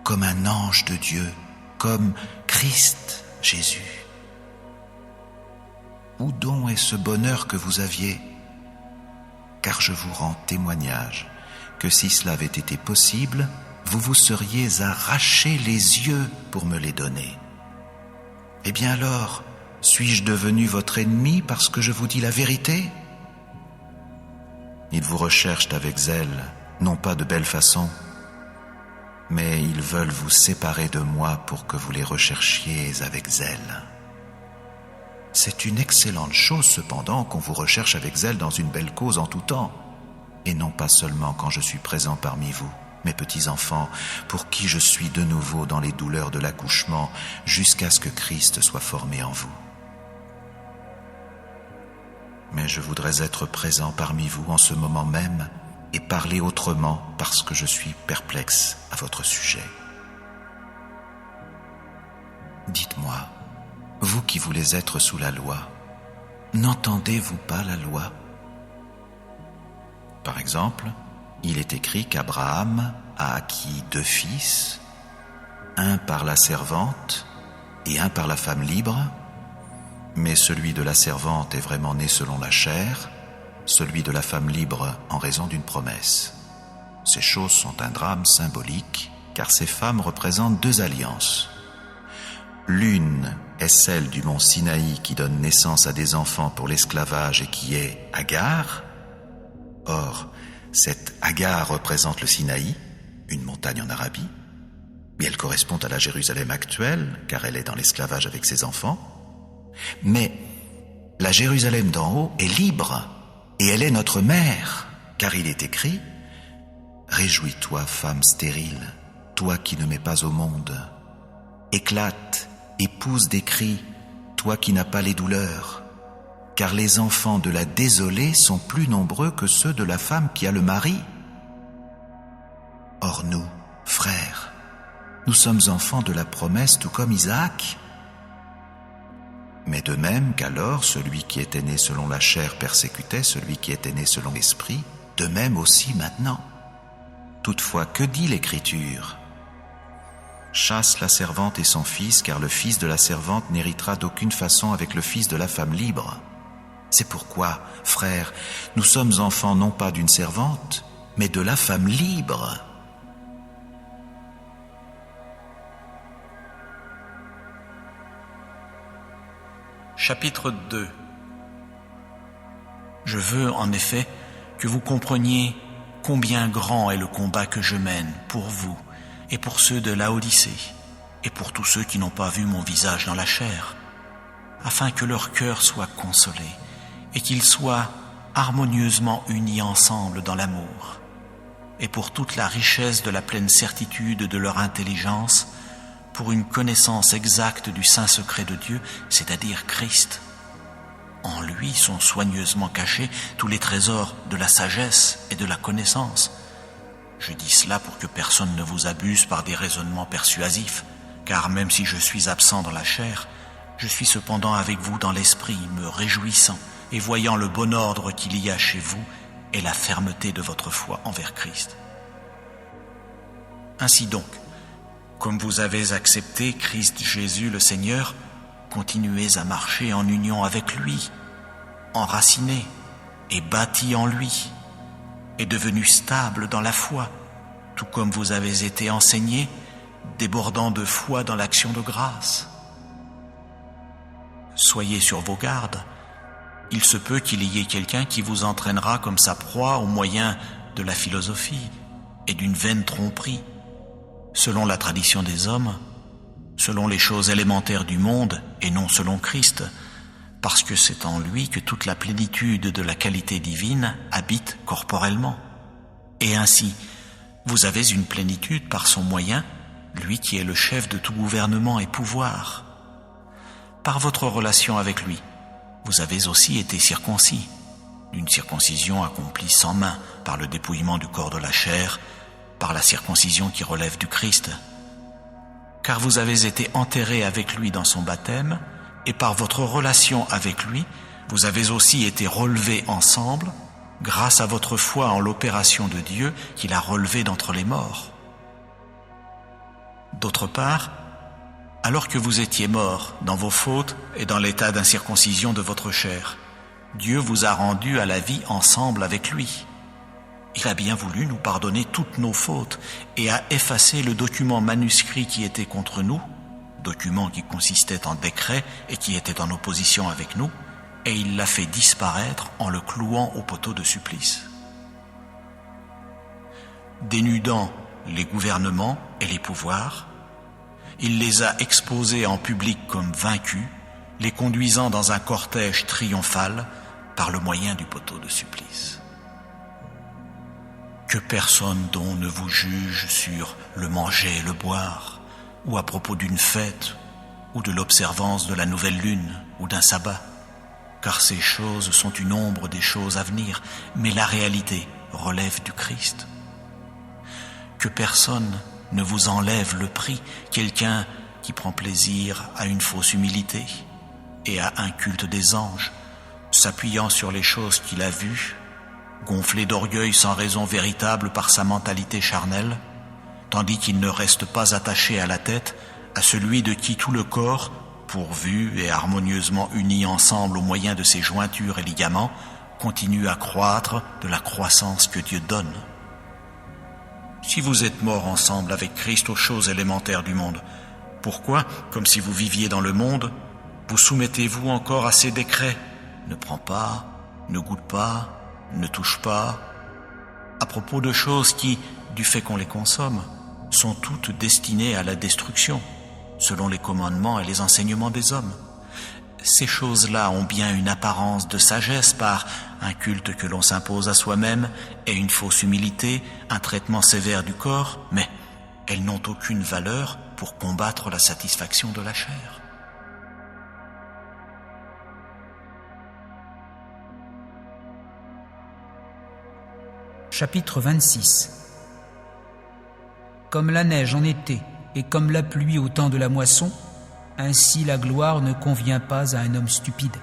comme un ange de Dieu, comme Christ Jésus. Où donc est ce bonheur que vous aviez? Car je vous rends témoignage que si cela avait été possible, vous vous seriez arraché les yeux pour me les donner. Eh bien alors, suis-je devenu votre ennemi parce que je vous dis la vérité? Ils vous recherchent avec zèle, non pas de belle façon, mais ils veulent vous séparer de moi pour que vous les recherchiez avec zèle. C'est une excellente chose cependant qu'on vous recherche avec zèle dans une belle cause en tout temps, et non pas seulement quand je suis présent parmi vous, mes petits enfants, pour qui je suis de nouveau dans les douleurs de l'accouchement jusqu'à ce que Christ soit formé en vous. Mais je voudrais être présent parmi vous en ce moment même et parler autrement parce que je suis perplexe à votre sujet. Dites-moi, vous qui voulez être sous la loi, n'entendez-vous pas la loi? Par exemple, il est écrit qu'Abraham a acquis 2 fils, un par la servante et un par la femme libre, mais celui de la servante est vraiment né selon la chair, celui de la femme libre en raison d'une promesse. Ces choses sont un drame symbolique, car ces femmes représentent 2 alliances. L'une est celle du mont Sinaï qui donne naissance à des enfants pour l'esclavage et qui est Agar. Or, cette Agar représente le Sinaï, une montagne en Arabie, mais elle correspond à la Jérusalem actuelle, car elle est dans l'esclavage avec ses enfants. Mais la Jérusalem d'en haut est libre, et elle est notre mère, car il est écrit « Réjouis-toi, femme stérile, toi qui ne mets pas au monde. Éclate, épouse des cris, toi qui n'as pas les douleurs. Car les enfants de la désolée sont plus nombreux que ceux de la femme qui a le mari. Or nous, frères, nous sommes enfants de la promesse tout comme Isaac. Mais de même qu'alors celui qui était né selon la chair persécutait celui qui était né selon l'esprit, de même aussi maintenant. Toutefois, que dit l'Écriture? Chasse la servante et son fils, car le fils de la servante n'héritera d'aucune façon avec le fils de la femme libre. C'est pourquoi, frères, nous sommes enfants non pas d'une servante, mais de la femme libre. Chapitre 2. Je veux, en effet, que vous compreniez combien grand est le combat que je mène pour vous et pour ceux de Laodicée et pour tous ceux qui n'ont pas vu mon visage dans la chair, afin que leur cœur soit consolé et qu'ils soient harmonieusement unis ensemble dans l'amour, et pour toute la richesse de la pleine certitude de leur intelligence, pour une connaissance exacte du saint secret de Dieu, c'est-à-dire Christ. En lui sont soigneusement cachés tous les trésors de la sagesse et de la connaissance. Je dis cela pour que personne ne vous abuse par des raisonnements persuasifs, car même si je suis absent dans la chair, je suis cependant avec vous dans l'esprit, me réjouissant et voyant le bon ordre qu'il y a chez vous et la fermeté de votre foi envers Christ. Ainsi donc, comme vous avez accepté Christ Jésus le Seigneur, continuez à marcher en union avec lui, enracinés et bâtis en lui, et devenus stables dans la foi, tout comme vous avez été enseignés, débordant de foi dans l'action de grâce. Soyez sur vos gardes. Il se peut qu'il y ait quelqu'un qui vous entraînera comme sa proie au moyen de la philosophie et d'une vaine tromperie, selon la tradition des hommes, selon les choses élémentaires du monde et non selon Christ, parce que c'est en lui que toute la plénitude de la qualité divine habite corporellement. Et ainsi, vous avez une plénitude par son moyen, lui qui est le chef de tout gouvernement et pouvoir. Par votre relation avec lui, vous avez aussi été circoncis, d'une circoncision accomplie sans main par le dépouillement du corps de la chair, par la circoncision qui relève du Christ. Car vous avez été enterrés avec lui dans son baptême, et par votre relation avec lui, vous avez aussi été relevés ensemble, grâce à votre foi en l'opération de Dieu qu'il a relevé d'entre les morts. D'autre part, alors que vous étiez morts dans vos fautes et dans l'état d'incirconcision de votre chair, Dieu vous a rendus à la vie ensemble avec lui. Il a bien voulu nous pardonner toutes nos fautes et a effacé le document manuscrit qui était contre nous, document qui consistait en décret et qui était en opposition avec nous, et il l'a fait disparaître en le clouant au poteau de supplice. Dénudant les gouvernements et les pouvoirs, il les a exposés en public comme vaincus, les conduisant dans un cortège triomphal par le moyen du poteau de supplice. Que personne donc ne vous juge sur le manger et le boire, ou à propos d'une fête, ou de l'observance de la nouvelle lune, ou d'un sabbat, car ces choses sont une ombre des choses à venir, mais la réalité relève du Christ. Que personne ne vous enlève le prix, quelqu'un qui prend plaisir à une fausse humilité et à un culte des anges, s'appuyant sur les choses qu'il a vues, gonflé d'orgueil sans raison véritable par sa mentalité charnelle, tandis qu'il ne reste pas attaché à la tête, à celui de qui tout le corps, pourvu et harmonieusement uni ensemble au moyen de ses jointures et ligaments, continue à croître de la croissance que Dieu donne. Si vous êtes morts ensemble avec Christ aux choses élémentaires du monde, pourquoi, comme si vous viviez dans le monde, vous soumettez-vous encore à ces décrets ? Ne prends pas, ne goûte pas, ne touche pas, à propos de choses qui, du fait qu'on les consomme, sont toutes destinées à la destruction, selon les commandements et les enseignements des hommes. Ces choses-là ont bien une apparence de sagesse par un culte que l'on s'impose à soi-même et une fausse humilité, un traitement sévère du corps, mais elles n'ont aucune valeur pour combattre la satisfaction de la chair. Chapitre 26. Comme la neige en été et comme la pluie au temps de la moisson, ainsi la gloire ne convient pas à un homme stupide.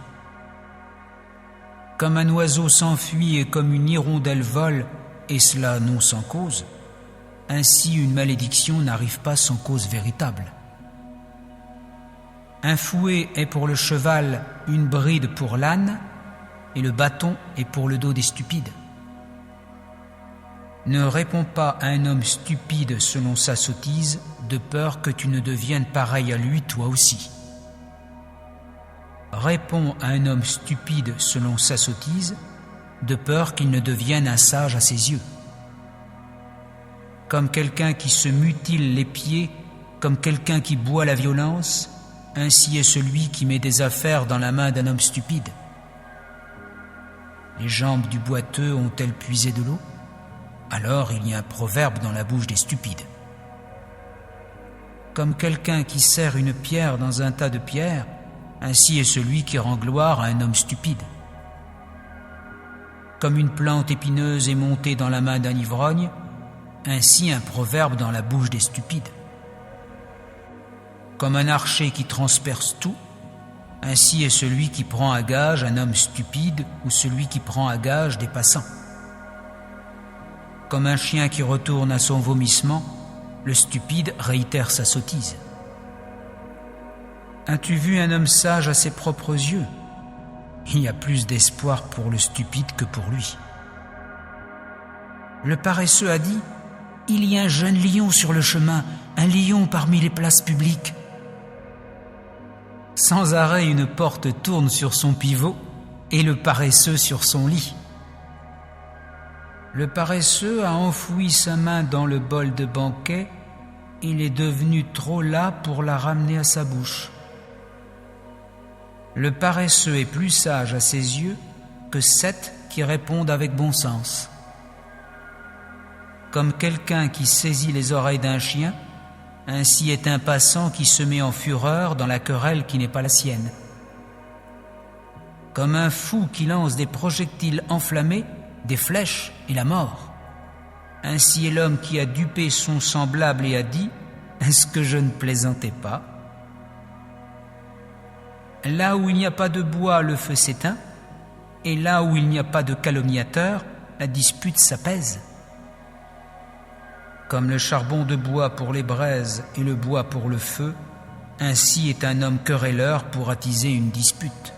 Comme un oiseau s'enfuit et comme une hirondelle vole, et cela non sans cause, ainsi une malédiction n'arrive pas sans cause véritable. Un fouet est pour le cheval, une bride pour l'âne, et le bâton est pour le dos des stupides. Ne réponds pas à un homme stupide selon sa sottise, de peur que tu ne deviennes pareil à lui toi aussi. Réponds à un homme stupide selon sa sottise, de peur qu'il ne devienne un sage à ses yeux. Comme quelqu'un qui se mutile les pieds, comme quelqu'un qui boit la violence, ainsi est celui qui met des affaires dans la main d'un homme stupide. Les jambes du boiteux ont-elles puisé de l'eau ? Alors il y a un proverbe dans la bouche des stupides. Comme quelqu'un qui serre une pierre dans un tas de pierres, ainsi est celui qui rend gloire à un homme stupide. Comme une plante épineuse est montée dans la main d'un ivrogne, ainsi un proverbe dans la bouche des stupides. Comme un archer qui transperce tout, ainsi est celui qui prend à gage un homme stupide ou celui qui prend à gage des passants. Comme un chien qui retourne à son vomissement, le stupide réitère sa sottise. As-tu vu un homme sage à ses propres yeux ? Il y a plus d'espoir pour le stupide que pour lui. Le paresseux a dit : il y a un jeune lion sur le chemin, un lion parmi les places publiques. Sans arrêt, une porte tourne sur son pivot et le paresseux sur son lit. Le paresseux a enfoui sa main dans le bol de banquet, il est devenu trop las pour la ramener à sa bouche. Le paresseux est plus sage à ses yeux que 7 qui répondent avec bon sens. Comme quelqu'un qui saisit les oreilles d'un chien, ainsi est un passant qui se met en fureur dans la querelle qui n'est pas la sienne. Comme un fou qui lance des projectiles enflammés, des flèches et la mort. Ainsi est l'homme qui a dupé son semblable et a dit : est-ce que je ne plaisantais pas ? Là où il n'y a pas de bois, le feu s'éteint, et là où il n'y a pas de calomniateur, la dispute s'apaise. Comme le charbon de bois pour les braises et le bois pour le feu, ainsi est un homme querelleur pour attiser une dispute.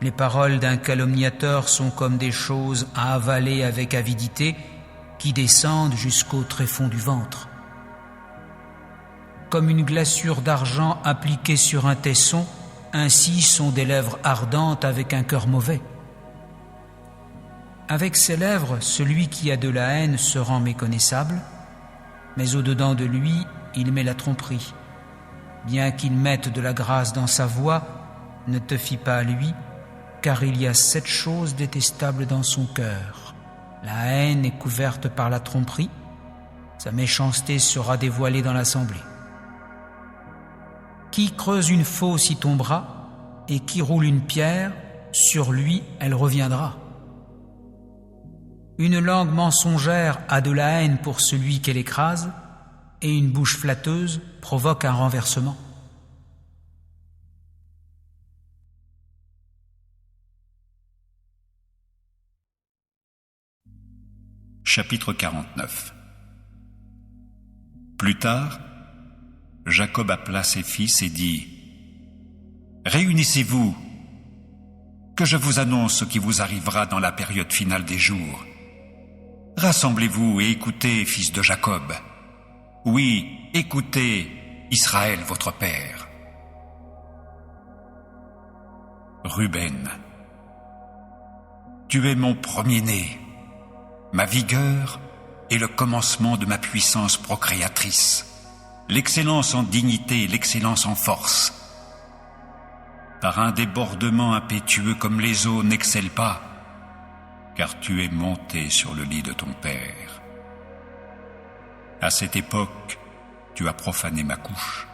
Les paroles d'un calomniateur sont comme des choses à avaler avec avidité qui descendent jusqu'au tréfonds du ventre. Comme une glaçure d'argent appliquée sur un tesson, ainsi sont des lèvres ardentes avec un cœur mauvais. Avec ses lèvres, celui qui a de la haine se rend méconnaissable, mais au-dedans de lui, il met la tromperie. Bien qu'il mette de la grâce dans sa voix, ne te fie pas à lui, car il y a 7 choses détestables dans son cœur. La haine est couverte par la tromperie, sa méchanceté sera dévoilée dans l'assemblée. Qui creuse une fosse y tombera, et qui roule une pierre, sur lui elle reviendra. Une langue mensongère a de la haine pour celui qu'elle écrase, et une bouche flatteuse provoque un renversement. Chapitre 49. Plus tard, Jacob appela ses fils et dit : « Réunissez-vous, que je vous annonce ce qui vous arrivera dans la période finale des jours. Rassemblez-vous et écoutez, fils de Jacob. Oui, écoutez, Israël, votre père. Ruben, tu es mon premier-né, ma vigueur est le commencement de ma puissance procréatrice, l'excellence en dignité et l'excellence en force. Par un débordement impétueux comme les eaux n'excellent pas, car tu es monté sur le lit de ton père. À cette époque, tu as profané ma couche.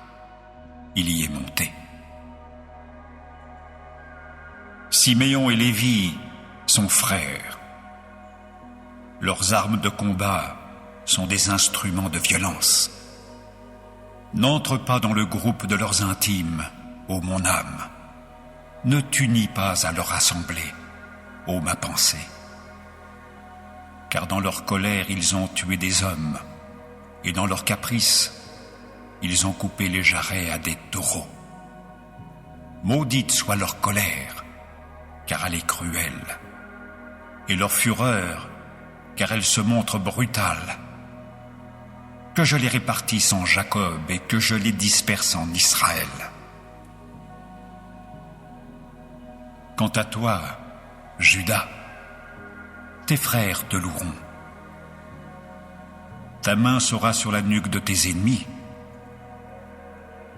Il y est monté. Siméon et Lévi sont frères. Leurs armes de combat sont des instruments de violence. N'entre pas dans le groupe de leurs intimes, ô mon âme. Ne t'unis pas à leur assemblée, ô ma pensée. Car dans leur colère, ils ont tué des hommes, et dans leur caprice, ils ont coupé les jarrets à des taureaux. Maudite soit leur colère, car elle est cruelle, et leur fureur, car elle se montre brutale. Que je les répartisse en Jacob et que je les disperse en Israël. Quant à toi, Juda, tes frères te loueront. Ta main sera sur la nuque de tes ennemis.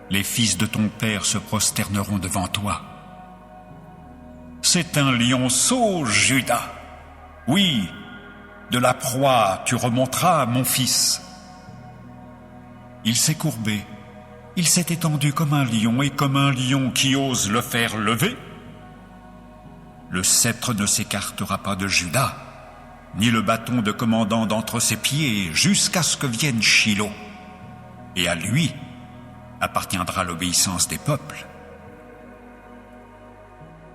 Les fils de ton père se prosterneront devant toi. C'est un lionceau, Juda. Oui, de la proie tu remonteras, mon fils. Il s'est courbé, il s'est étendu comme un lion, et comme un lion qui ose le faire lever. Le sceptre ne s'écartera pas de Juda, ni le bâton de commandant d'entre ses pieds, jusqu'à ce que vienne Shilo. Et à lui appartiendra l'obéissance des peuples.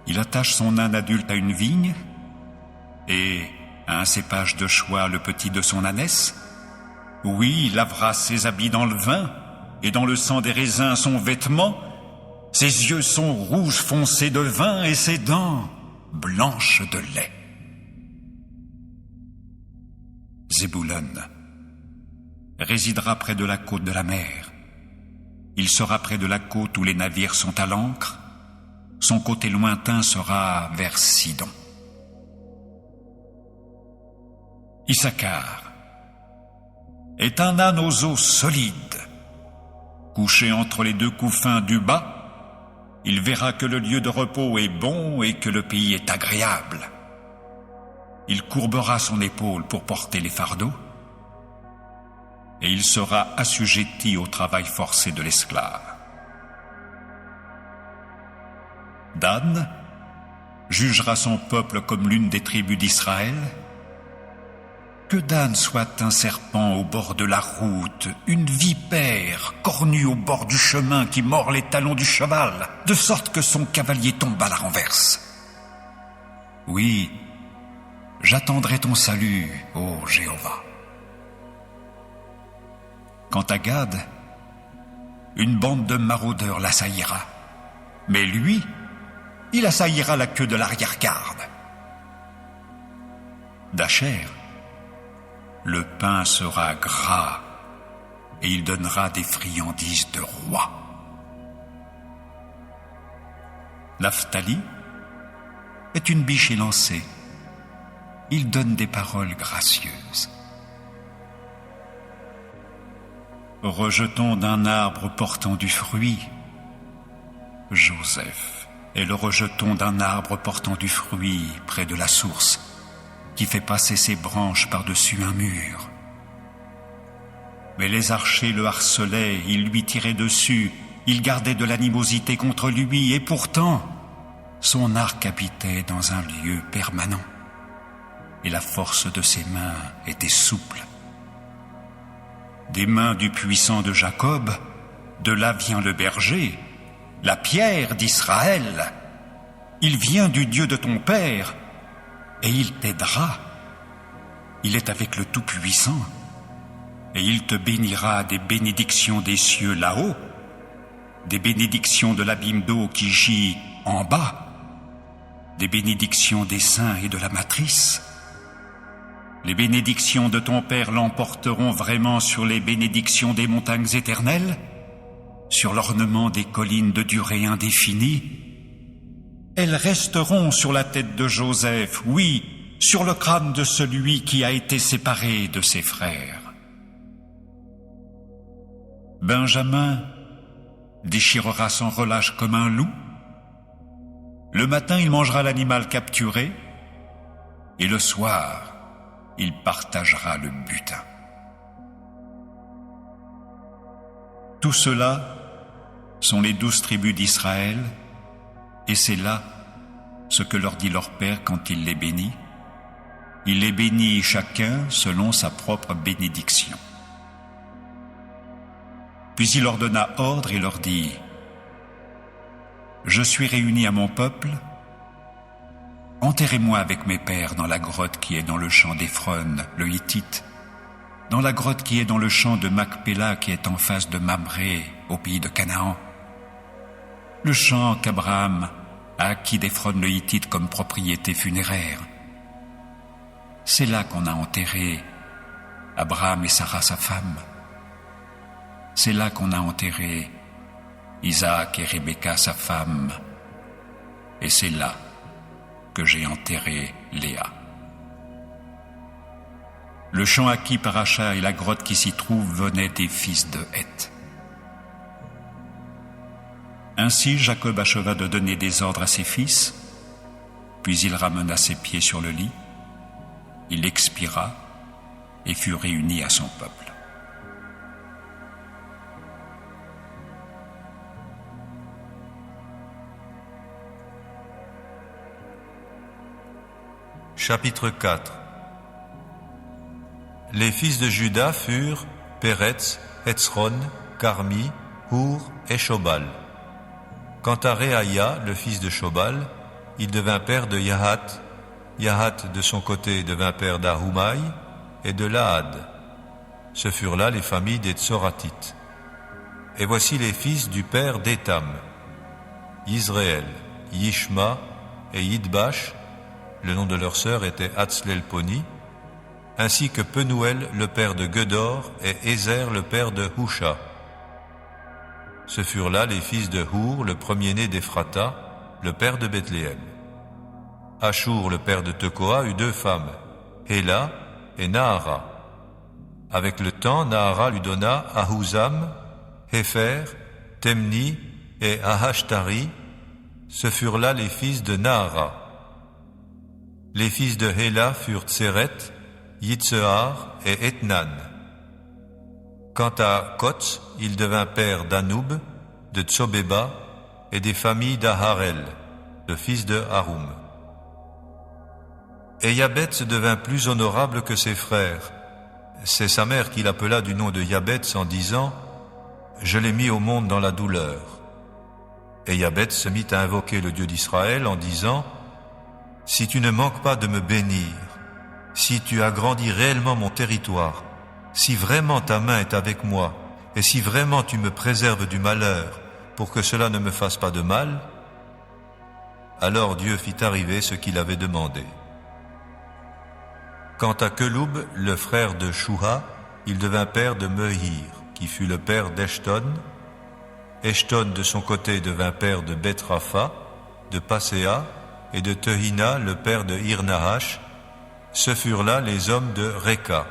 Il attache son âne adulte à une vigne, et à un cépage de choix le petit de son ânesse. Oui, il lavera ses habits dans le vin, et dans le sang des raisins son vêtement. Ses yeux sont rouges foncés de vin, et ses dents blanches de lait. Zébulon résidera près de la côte de la mer. Il sera près de la côte où les navires sont à l'ancre. Son côté lointain sera vers Sidon. Issachar est un âne aux os solides. Couché entre les deux couffins du bas, il verra que le lieu de repos est bon et que le pays est agréable. Il courbera son épaule pour porter les fardeaux, et il sera assujetti au travail forcé de l'esclave. Dan jugera son peuple comme l'une des tribus d'Israël. Que Dan soit un serpent au bord de la route, une vipère cornue au bord du chemin qui mord les talons du cheval, de sorte que son cavalier tombe à la renverse. Oui, j'attendrai ton salut, ô Jéhovah. Quant à Gad, une bande de maraudeurs l'assaillira, mais lui il assaillira la queue de l'arrière-garde. D'Acher, le pain sera gras et il donnera des friandises de roi. Naphtali est une biche élancée. Il donne des paroles gracieuses. Rejeton d'un arbre portant du fruit, Joseph est le rejeton d'un arbre portant du fruit près de la source, qui fait passer ses branches par-dessus un mur. Mais les archers le harcelaient, ils lui tiraient dessus, ils gardaient de l'animosité contre lui, et pourtant, son arc habitait dans un lieu permanent, et la force de ses mains était souple. Des mains du puissant de Jacob, de là vient le berger, la pierre d'Israël. Il vient du Dieu de ton père, et il t'aidera. Il est avec le Tout-Puissant, et il te bénira des bénédictions des cieux là-haut, des bénédictions de l'abîme d'eau qui gît en bas, des bénédictions des saints et de la matrice. Les bénédictions de ton Père l'emporteront vraiment sur les bénédictions des montagnes éternelles, sur l'ornement des collines de durée indéfinie. Elles resteront sur la tête de Joseph, oui, sur le crâne de celui qui a été séparé de ses frères. Benjamin déchirera sans relâche comme un loup. Le matin, il mangera l'animal capturé, et le soir, il partagera le butin. Tout cela sont les 12 tribus d'Israël, et c'est là ce que leur dit leur père quand il les bénit. Il les bénit chacun selon sa propre bénédiction. Puis il leur donna ordre et leur dit: Je suis réuni à mon peuple. Enterrez-moi avec mes pères dans la grotte qui est dans le champ d'Éphron, le Hittite, dans la grotte qui est dans le champ de Macpéla qui est en face de Mamré, au pays de Canaan. Le champ qu'Abraham a acquis d'Éphron le Hittite comme propriété funéraire. C'est là qu'on a enterré Abraham et Sarah sa femme. C'est là qu'on a enterré Isaac et Rebecca sa femme. Et c'est là que j'ai enterré Léa. Le champ acquis par Acha et la grotte qui s'y trouve venaient des fils de Heth. Ainsi Jacob acheva de donner des ordres à ses fils, puis il ramena ses pieds sur le lit, il expira et fut réuni à son peuple. Chapitre 4. Les fils de Juda furent Péretz, Hetzron, Carmi, Hour et Shobal. Quant à Réaïa, le fils de Shobal, il devint père de Yahat. Yahat, de son côté, devint père d'Ahumai et de Lahad. Ce furent là les familles des Tsoratites. Et voici les fils du père d'Étam: Israël, Yishma et Yidbash. Le nom de leur sœur était Hatzlelponi, ainsi que Penuel, le père de Gedor, et Ézer, le père de Husha. Ce furent là les fils de Hour, le premier-né d'Ephrata, le père de Bethléem. Ashur, le père de Tekoa, eut 2 femmes, Héla et Nahara. Avec le temps, Nahara lui donna Ahuzam, Hépher, Temni et Ahashtari. Ce furent là les fils de Nahara. Les fils de Héla furent Tseret, Yitzehar et Ethnan. Quant à Kotz, il devint père d'Anoub, de Tsobeba et des familles d'Aharel, le fils de Harum. Et Yabetz devint plus honorable que ses frères. C'est sa mère qui l'appela du nom de Yabetz en disant: Je l'ai mis au monde dans la douleur. Et Yabetz se mit à invoquer le Dieu d'Israël en disant: Si tu ne manques pas de me bénir, si tu agrandis réellement mon territoire, si vraiment ta main est avec moi, et si vraiment tu me préserves du malheur, pour que cela ne me fasse pas de mal, Alors Dieu fit arriver ce qu'il avait demandé. Quant à Keloub, le frère de Shuha, il devint père de Mehir, qui fut le père d'Eshton. Eshton, de son côté, devint père de Beth-Rapha, de Passéa, et de Tehina, le père de Ir-Nahash. Ce furent là les hommes de Réka.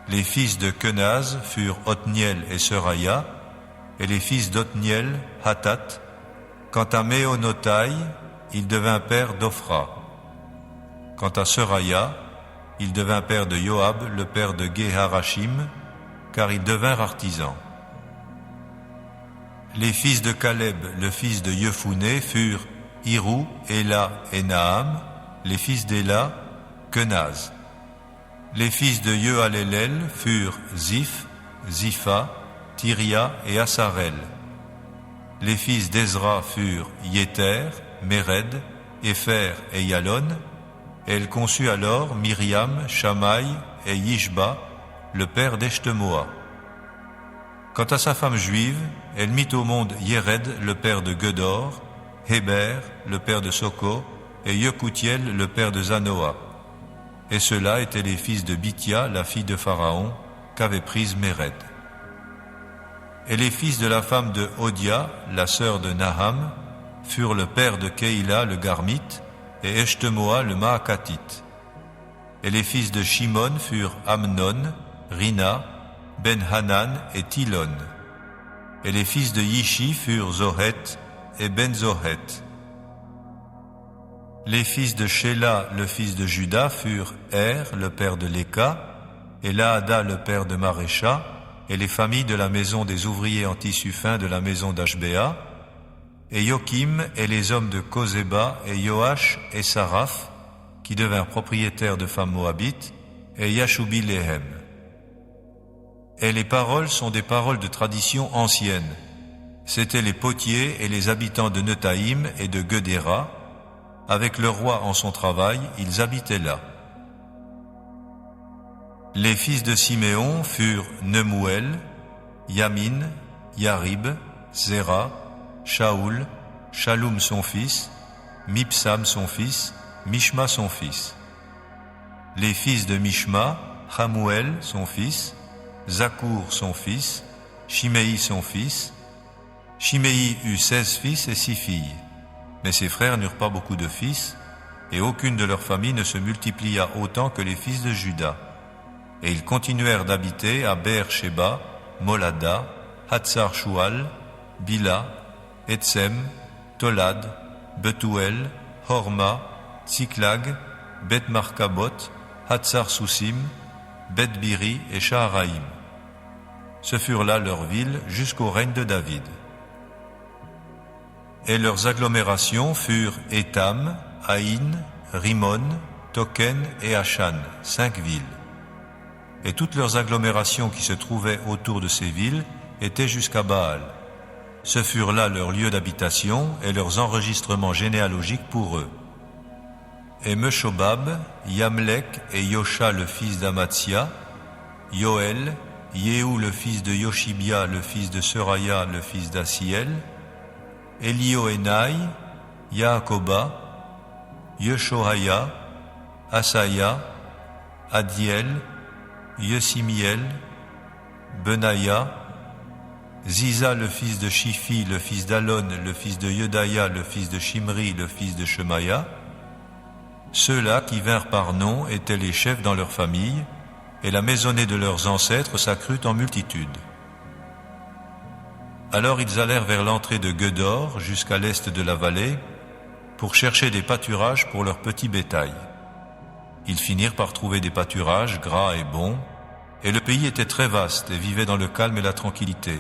Les fils de Kenaz furent Othniel et Seraya, et les fils d'Othniel, Hatat. Quant à Méonotai, il devint père d'Ophra. Quant à Seraya, il devint père de Joab, le père de Geharashim, car ils devinrent artisans. Les fils de Caleb, le fils de Yephouné, furent Hirou, Éla et Naam. Les fils d'Éla, Kenaz. Les fils de Yehalélel furent Ziph, Zipha, Tiria et Asarel. Les fils d'Ezra furent Yéter, Méred, Épher et Yalon. Elle conçut alors Myriam, Shamaï et Yishba, le père d'Eshtemoa. Quant à sa femme juive, elle mit au monde Yéred, le père de Gedor, Héber, le père de Soko, et Yekutiel, le père de Zanoa. Et ceux-là étaient les fils de Bithia, la fille de Pharaon, qu'avait prise Méred. Et les fils de la femme de Odia, la sœur de Naham, furent le père de Keïla, le Garmite, et Eshtemoa, le Maakatite. Et les fils de Shimon furent Amnon, Rina, Ben-Hanan et Tilon. Et les fils de Yishi furent Zohet et Ben-Zohet. Les fils de Shéla, le fils de Juda, furent Er, le père de Léka, et Laada, le père de Marécha, et les familles de la maison des ouvriers en tissu fin de la maison d'Ashbéa, et Yokim et les hommes de Kozéba, et Yoash et Saraph, qui devinrent propriétaires de femmes moabites, et Yashubi-Léhem. Et les paroles sont des paroles de tradition ancienne. C'étaient les potiers et les habitants de Netaïm et de Gedéra. Avec le roi en son travail, ils habitaient là. Les fils de Siméon furent Nemuel, Yamin, Yarib, Zéra, Shaoul, Shaloum son fils, Mipsam son fils, Mishma son fils. Les fils de Mishma, Hamuel son fils, Zakour son fils, Shimei son fils. Shimei eut 16 fils et 6 filles. Mais ses frères n'eurent pas beaucoup de fils, et aucune de leurs familles ne se multiplia autant que les fils de Juda. Et ils continuèrent d'habiter à Beer-Sheba, Molada, Hatzar-Shual, Bila, Etsem, Tolad, Betuel, Horma, Tsiklag, Bet-Markabot, Hatzar-Sousim, Bet-Biri et Shaharaïm. Ce furent là leurs villes jusqu'au règne de David. Et leurs agglomérations furent Étam, Haïn, Rimon, Token et Ashan, 5 villes. Et toutes leurs agglomérations qui se trouvaient autour de ces villes étaient jusqu'à Baal. Ce furent là leurs lieux d'habitation et leurs enregistrements généalogiques pour eux. Et Meshobab, Yamlek et Yosha le fils d'Amatsia, Yoël, Yéhou le fils de Yoshibia le fils de Seraya le fils d'Asiel, Elioénaï, Yaakoba, Yeshohaya, Asaya, Adiel, Yesimiel, Benaya, Ziza le fils de Shifi, le fils d'Alon, le fils de Yedaya, le fils de Shimri, le fils de Shemaya. Ceux-là qui vinrent par nom étaient les chefs dans leurs familles, et la maisonnée de leurs ancêtres s'accrut en multitude. Alors ils allèrent vers l'entrée de Gedor, jusqu'à l'est de la vallée, pour chercher des pâturages pour leur petit bétail. Ils finirent par trouver des pâturages gras et bons, et le pays était très vaste et vivait dans le calme et la tranquillité,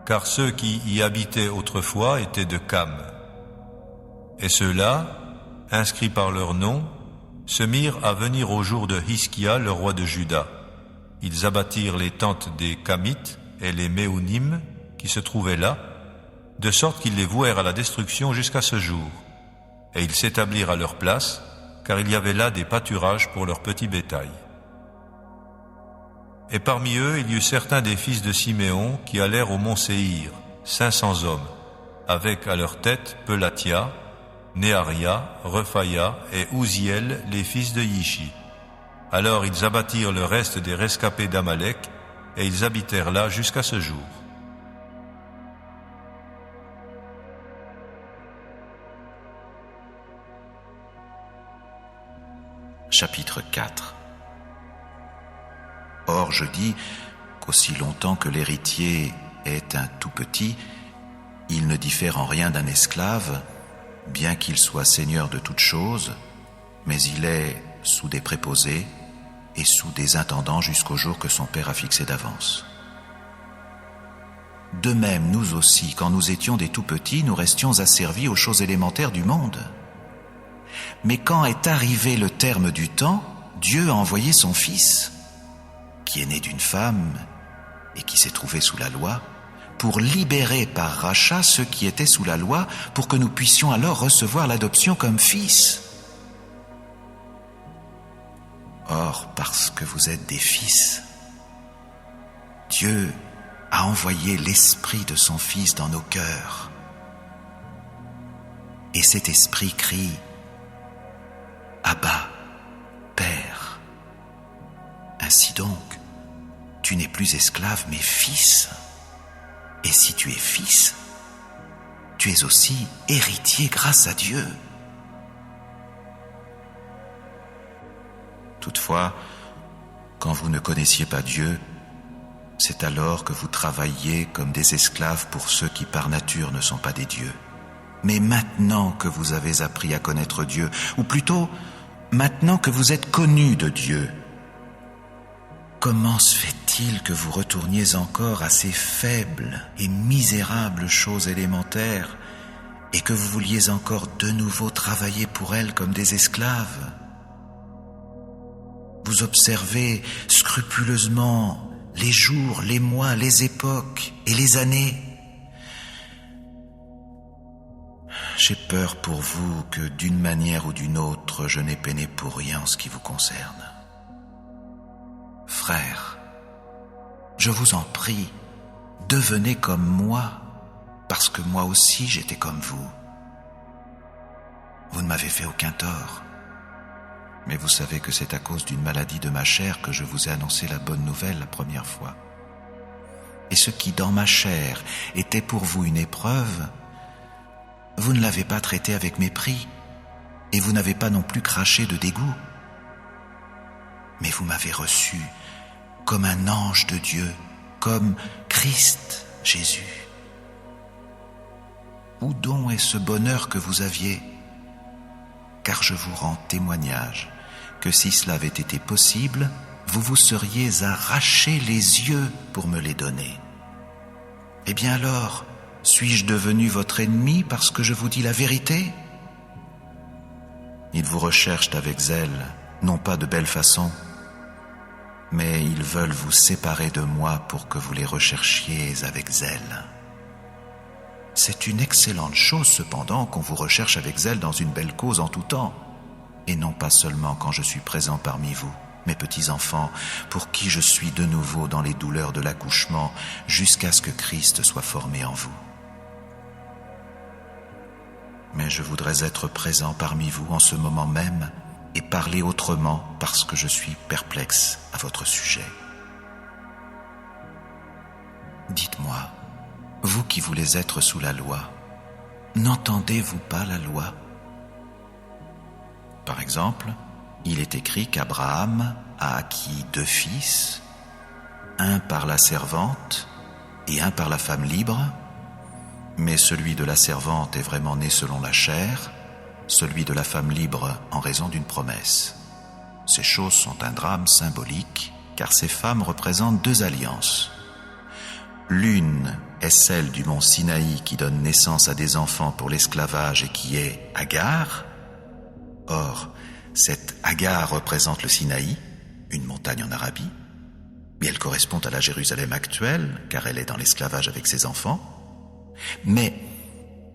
car ceux qui y habitaient autrefois étaient de Cam. Et ceux-là, inscrits par leur nom, se mirent à venir au jour de Hiskia, le roi de Juda. Ils abattirent les tentes des Kamites et les Méounim qui se trouvaient là, de sorte qu'ils les vouèrent à la destruction jusqu'à ce jour. Et ils s'établirent à leur place, car il y avait là des pâturages pour leur petit bétail. Et parmi eux, il y eut certains des fils de Siméon qui allèrent au mont Séhir, 500 hommes, avec à leur tête Pelatia, Néaria, Rephaïa et Ouziel, les fils de Yishi. Alors ils abattirent le reste des rescapés d'Amalek, et ils habitèrent là jusqu'à ce jour. Chapitre 4. Or je dis qu'aussi longtemps que l'héritier est un tout petit, il ne diffère en rien d'un esclave, bien qu'il soit seigneur de toutes choses, mais il est sous des préposés et sous des intendants jusqu'au jour que son père a fixé d'avance. De même, nous aussi, quand nous étions des tout petits, nous restions asservis aux choses élémentaires du monde. Mais quand est arrivé le terme du temps, Dieu a envoyé son Fils, qui est né d'une femme et qui s'est trouvé sous la loi, pour libérer par rachat ceux qui étaient sous la loi, pour que nous puissions alors recevoir l'adoption comme fils. Or, parce que vous êtes des fils, Dieu a envoyé l'esprit de son Fils dans nos cœurs. Et cet esprit crie « Abba, Père ». Ainsi donc, tu n'es plus esclave mais fils. Et si tu es fils, tu es aussi héritier grâce à Dieu. Toutefois, quand vous ne connaissiez pas Dieu, c'est alors que vous travailliez comme des esclaves pour ceux qui par nature ne sont pas des dieux. Mais maintenant que vous avez appris à connaître Dieu, ou plutôt, maintenant que vous êtes connus de Dieu, comment se fait-il que vous retourniez encore à ces faibles et misérables choses élémentaires et que vous vouliez encore de nouveau travailler pour elles comme des esclaves? Vous observez scrupuleusement les jours, les mois, les époques et les années. J'ai peur pour vous que d'une manière ou d'une autre, je n'ai peiné pour rien en ce qui vous concerne. Frères, je vous en prie, devenez comme moi, parce que moi aussi j'étais comme vous. Vous ne m'avez fait aucun tort, mais vous savez que c'est à cause d'une maladie de ma chair que je vous ai annoncé la bonne nouvelle la première fois. Et ce qui, dans ma chair, était pour vous une épreuve, vous ne l'avez pas traité avec mépris, et vous n'avez pas non plus craché de dégoût. Mais vous m'avez reçu comme un ange de Dieu, comme Christ Jésus. Où donc est ce bonheur que vous aviez ? Car je vous rends témoignage que si cela avait été possible, vous vous seriez arraché les yeux pour me les donner. Eh bien alors, suis-je devenu votre ennemi parce que je vous dis la vérité ? Ils vous recherchent avec zèle, non pas de belle façon, mais ils veulent vous séparer de moi pour que vous les recherchiez avec zèle. C'est une excellente chose cependant qu'on vous recherche avec zèle dans une belle cause en tout temps, et non pas seulement quand je suis présent parmi vous, mes petits-enfants, pour qui je suis de nouveau dans les douleurs de l'accouchement jusqu'à ce que Christ soit formé en vous. Mais je voudrais être présent parmi vous en ce moment même et parler autrement parce que je suis perplexe à votre sujet. Dites-moi, vous qui voulez être sous la loi, n'entendez-vous pas la loi ? Par exemple, il est écrit qu'Abraham a acquis 2 fils, un par la servante et un par la femme libre, mais celui de la servante est vraiment né selon la chair, celui de la femme libre en raison d'une promesse. Ces choses sont un drame symbolique, car ces femmes représentent 2 alliances. L'une est celle du mont Sinaï qui donne naissance à des enfants pour l'esclavage et qui est Agar. Or, cette Agar représente le Sinaï, une montagne en Arabie, mais elle correspond à la Jérusalem actuelle, car elle est dans l'esclavage avec ses enfants. Mais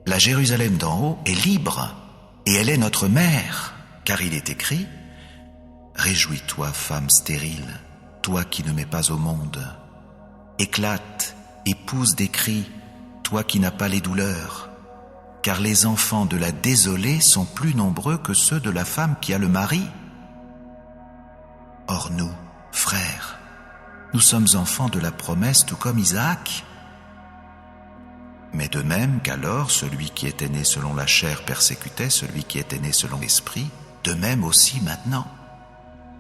la Jérusalem d'en haut est libre, et elle est notre mère, car il est écrit « Réjouis-toi, femme stérile, toi qui ne mets pas au monde. Éclate et pousse des cris, toi qui n'as pas les douleurs. car les enfants de la désolée sont plus nombreux que ceux de la femme qui a le mari. Or nous, frères, nous sommes enfants de la promesse tout comme Isaac. Mais de même qu'alors celui qui était né selon la chair persécutait celui qui était né selon l'esprit, de même aussi maintenant.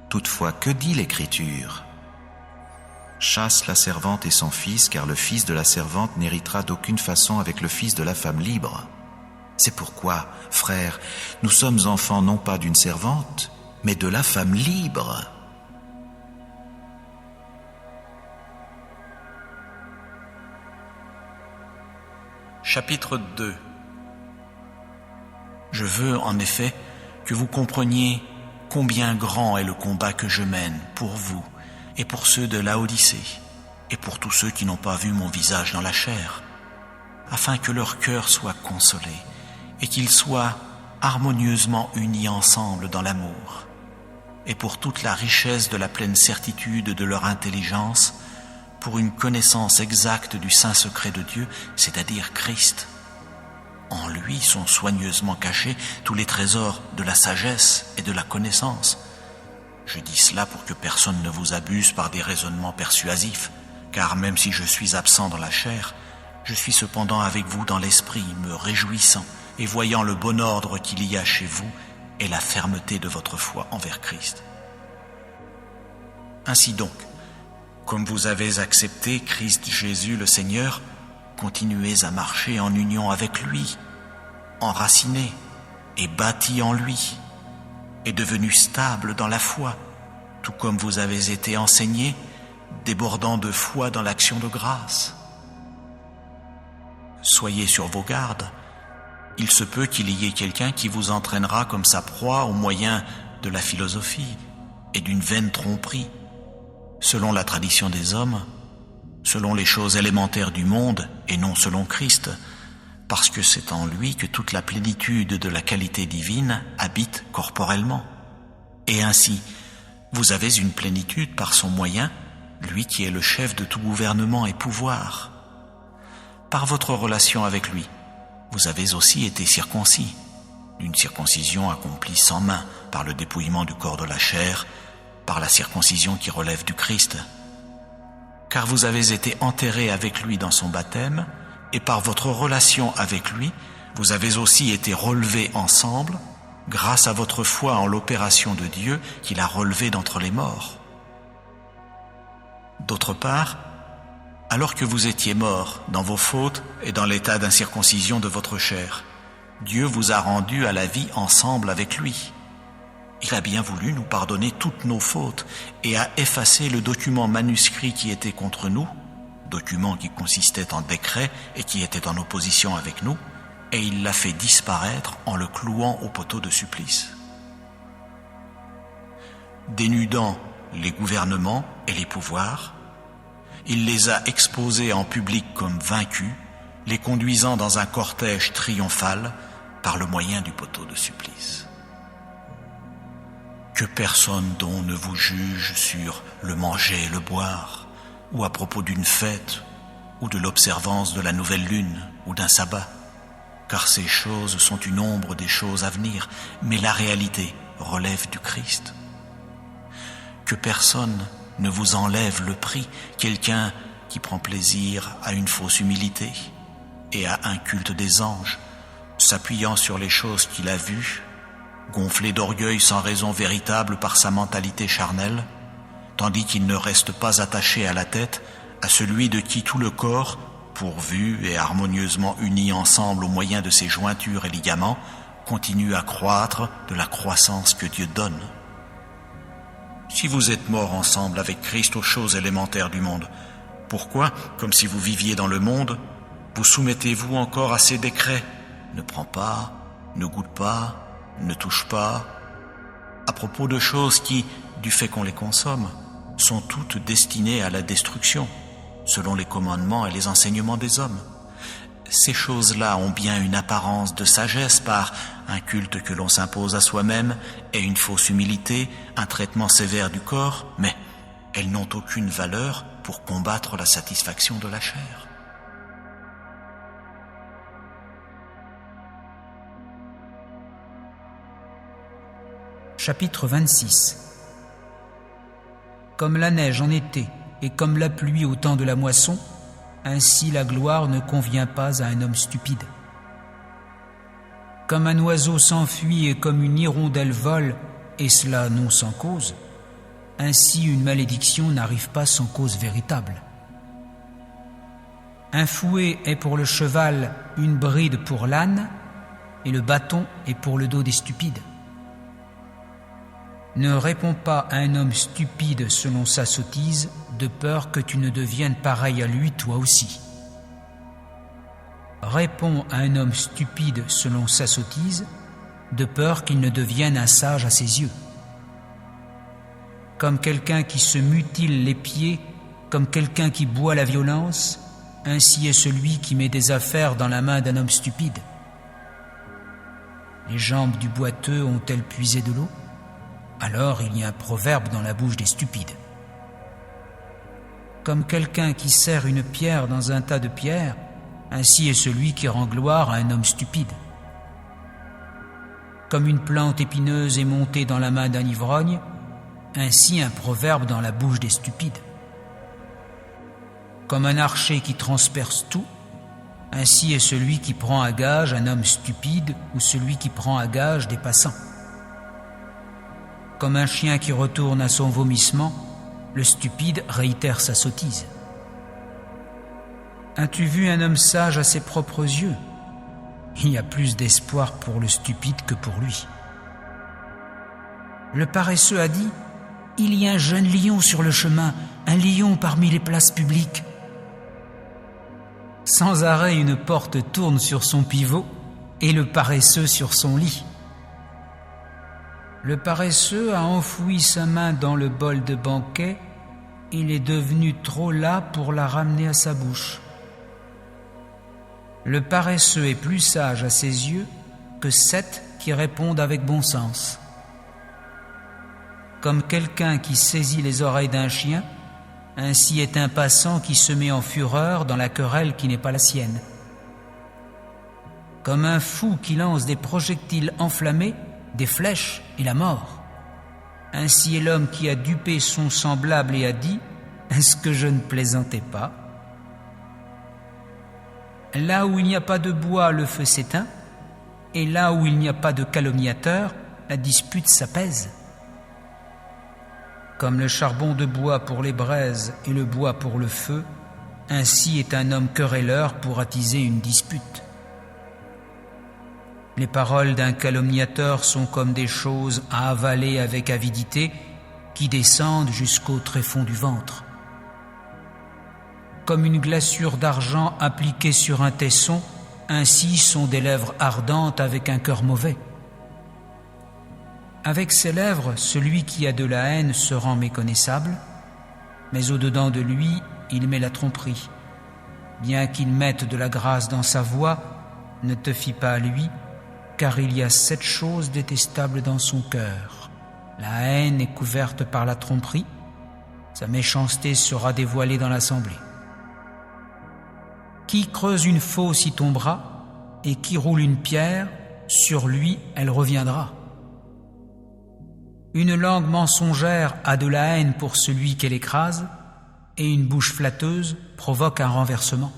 Toutefois, que dit l'Écriture ? Chasse la servante et son fils, car le fils de la servante n'héritera d'aucune façon avec le fils de la femme libre. C'est pourquoi, frères, nous sommes enfants non pas d'une servante, mais de la femme libre. Chapitre 2. Je veux, en effet, que vous compreniez combien grand est le combat que je mène pour vous et pour ceux de Laodicée et pour tous ceux qui n'ont pas vu mon visage dans la chair, afin que leur cœur soit consolé et qu'ils soient harmonieusement unis ensemble dans l'amour, et pour toute la richesse de la pleine certitude de leur intelligence, pour une connaissance exacte du saint secret de Dieu, c'est-à-dire Christ. En lui sont soigneusement cachés tous les trésors de la sagesse et de la connaissance. Je dis cela pour que personne ne vous abuse par des raisonnements persuasifs, car même si je suis absent dans la chair, je suis cependant avec vous dans l'esprit, me réjouissant et voyant le bon ordre qu'il y a chez vous et la fermeté de votre foi envers Christ. Ainsi donc, comme vous avez accepté Christ Jésus le Seigneur, continuez à marcher en union avec lui, enracinés et bâtis en lui, et devenus stables dans la foi, tout comme vous avez été enseignés, débordant de foi dans l'action de grâce. Soyez sur vos gardes. Il se peut qu'il y ait quelqu'un qui vous entraînera comme sa proie au moyen de la philosophie et d'une vaine tromperie, selon la tradition des hommes, selon les choses élémentaires du monde et non selon Christ, parce que c'est en lui que toute la plénitude de la qualité divine habite corporellement. Et ainsi, vous avez une plénitude par son moyen, lui qui est le chef de tout gouvernement et pouvoir. Par votre relation avec lui, vous avez aussi été circoncis, d'une circoncision accomplie sans main par le dépouillement du corps de la chair, par la circoncision qui relève du Christ. Car vous avez été enterrés avec lui dans son baptême, et par votre relation avec lui, vous avez aussi été relevés ensemble, grâce à votre foi en l'opération de Dieu qu'il a relevé d'entre les morts. D'autre part, alors que vous étiez morts dans vos fautes et dans l'état d'incirconcision de votre chair, Dieu vous a rendus à la vie ensemble avec lui. Il a bien voulu nous pardonner toutes nos fautes et a effacé le document manuscrit qui était contre nous, document qui consistait en décret et qui était en opposition avec nous, et il l'a fait disparaître en le clouant au poteau de supplice. Dénudant les gouvernements et les pouvoirs, il les a exposés en public comme vaincus, les conduisant dans un cortège triomphal par le moyen du poteau de supplice. Que personne donc ne vous juge sur le manger et le boire, ou à propos d'une fête, ou de l'observance de la nouvelle lune, ou d'un sabbat, car ces choses sont une ombre des choses à venir, mais la réalité relève du Christ. Que personne ne vous enlève le prix, quelqu'un qui prend plaisir à une fausse humilité et à un culte des anges, s'appuyant sur les choses qu'il a vues, gonflé d'orgueil sans raison véritable par sa mentalité charnelle, tandis qu'il ne reste pas attaché à la tête, à celui de qui tout le corps, pourvu et harmonieusement uni ensemble au moyen de ses jointures et ligaments, continue à croître de la croissance que Dieu donne. Si vous êtes morts ensemble avec Christ aux choses élémentaires du monde, pourquoi, comme si vous viviez dans le monde, vous soumettez-vous encore à ces décrets ? Ne prends pas, ne goûte pas, ne touche pas, à propos de choses qui, du fait qu'on les consomme, sont toutes destinées à la destruction, selon les commandements et les enseignements des hommes. Ces choses-là ont bien une apparence de sagesse par un culte que l'on s'impose à soi-même et une fausse humilité, un traitement sévère du corps, mais elles n'ont aucune valeur pour combattre la satisfaction de la chair. Chapitre 26. Comme la neige en été et comme la pluie au temps de la moisson, ainsi la gloire ne convient pas à un homme stupide. Comme un oiseau s'enfuit et comme une hirondelle vole, et cela non sans cause, ainsi une malédiction n'arrive pas sans cause véritable. Un fouet est pour le cheval, une bride pour l'âne, et le bâton est pour le dos des stupides. Ne réponds pas à un homme stupide selon sa sottise, de peur que tu ne deviennes pareil à lui toi aussi. Réponds à un homme stupide selon sa sottise, de peur qu'il ne devienne un sage à ses yeux. Comme quelqu'un qui se mutile les pieds, comme quelqu'un qui boit la violence, ainsi est celui qui met des affaires dans la main d'un homme stupide. Les jambes du boiteux ont-elles puisé de l'eau ? Alors il y a un proverbe dans la bouche des stupides. Comme quelqu'un qui serre une pierre dans un tas de pierres, ainsi est celui qui rend gloire à un homme stupide. Comme une plante épineuse est montée dans la main d'un ivrogne, ainsi un proverbe dans la bouche des stupides. Comme un archer qui transperce tout, ainsi est celui qui prend à gage un homme stupide ou celui qui prend à gage des passants. Comme un chien qui retourne à son vomissement, le stupide réitère sa sottise. As-tu vu un homme sage à ses propres yeux ? Il y a plus d'espoir pour le stupide que pour lui. Le paresseux a dit : il y a un jeune lion sur le chemin, un lion parmi les places publiques. Sans arrêt, une porte tourne sur son pivot et le paresseux sur son lit. Le paresseux a enfoui sa main dans le bol de banquet, il est devenu trop las pour la ramener à sa bouche. Le paresseux est plus sage à ses yeux que 7 qui répondent avec bon sens. Comme quelqu'un qui saisit les oreilles d'un chien, ainsi est un passant qui se met en fureur dans la querelle qui n'est pas la sienne. Comme un fou qui lance des projectiles enflammés, des flèches et la mort. Ainsi est l'homme qui a dupé son semblable et a dit : est-ce que je ne plaisantais pas ? Là où il n'y a pas de bois, le feu s'éteint, et là où il n'y a pas de calomniateur, la dispute s'apaise. Comme le charbon de bois pour les braises et le bois pour le feu, ainsi est un homme querelleur pour attiser une dispute. Les paroles d'un calomniateur sont comme des choses à avaler avec avidité qui descendent jusqu'au tréfonds du ventre. Comme une glaçure d'argent appliquée sur un tesson, ainsi sont des lèvres ardentes avec un cœur mauvais. Avec ses lèvres, celui qui a de la haine se rend méconnaissable, mais au-dedans de lui, il met la tromperie. Bien qu'il mette de la grâce dans sa voix, ne te fie pas à lui, car il y a 7 choses détestables dans son cœur. La haine est couverte par la tromperie, sa méchanceté sera dévoilée dans l'assemblée. Qui creuse une fosse y tombera, et qui roule une pierre, sur lui elle reviendra. Une langue mensongère a de la haine pour celui qu'elle écrase, et une bouche flatteuse provoque un renversement.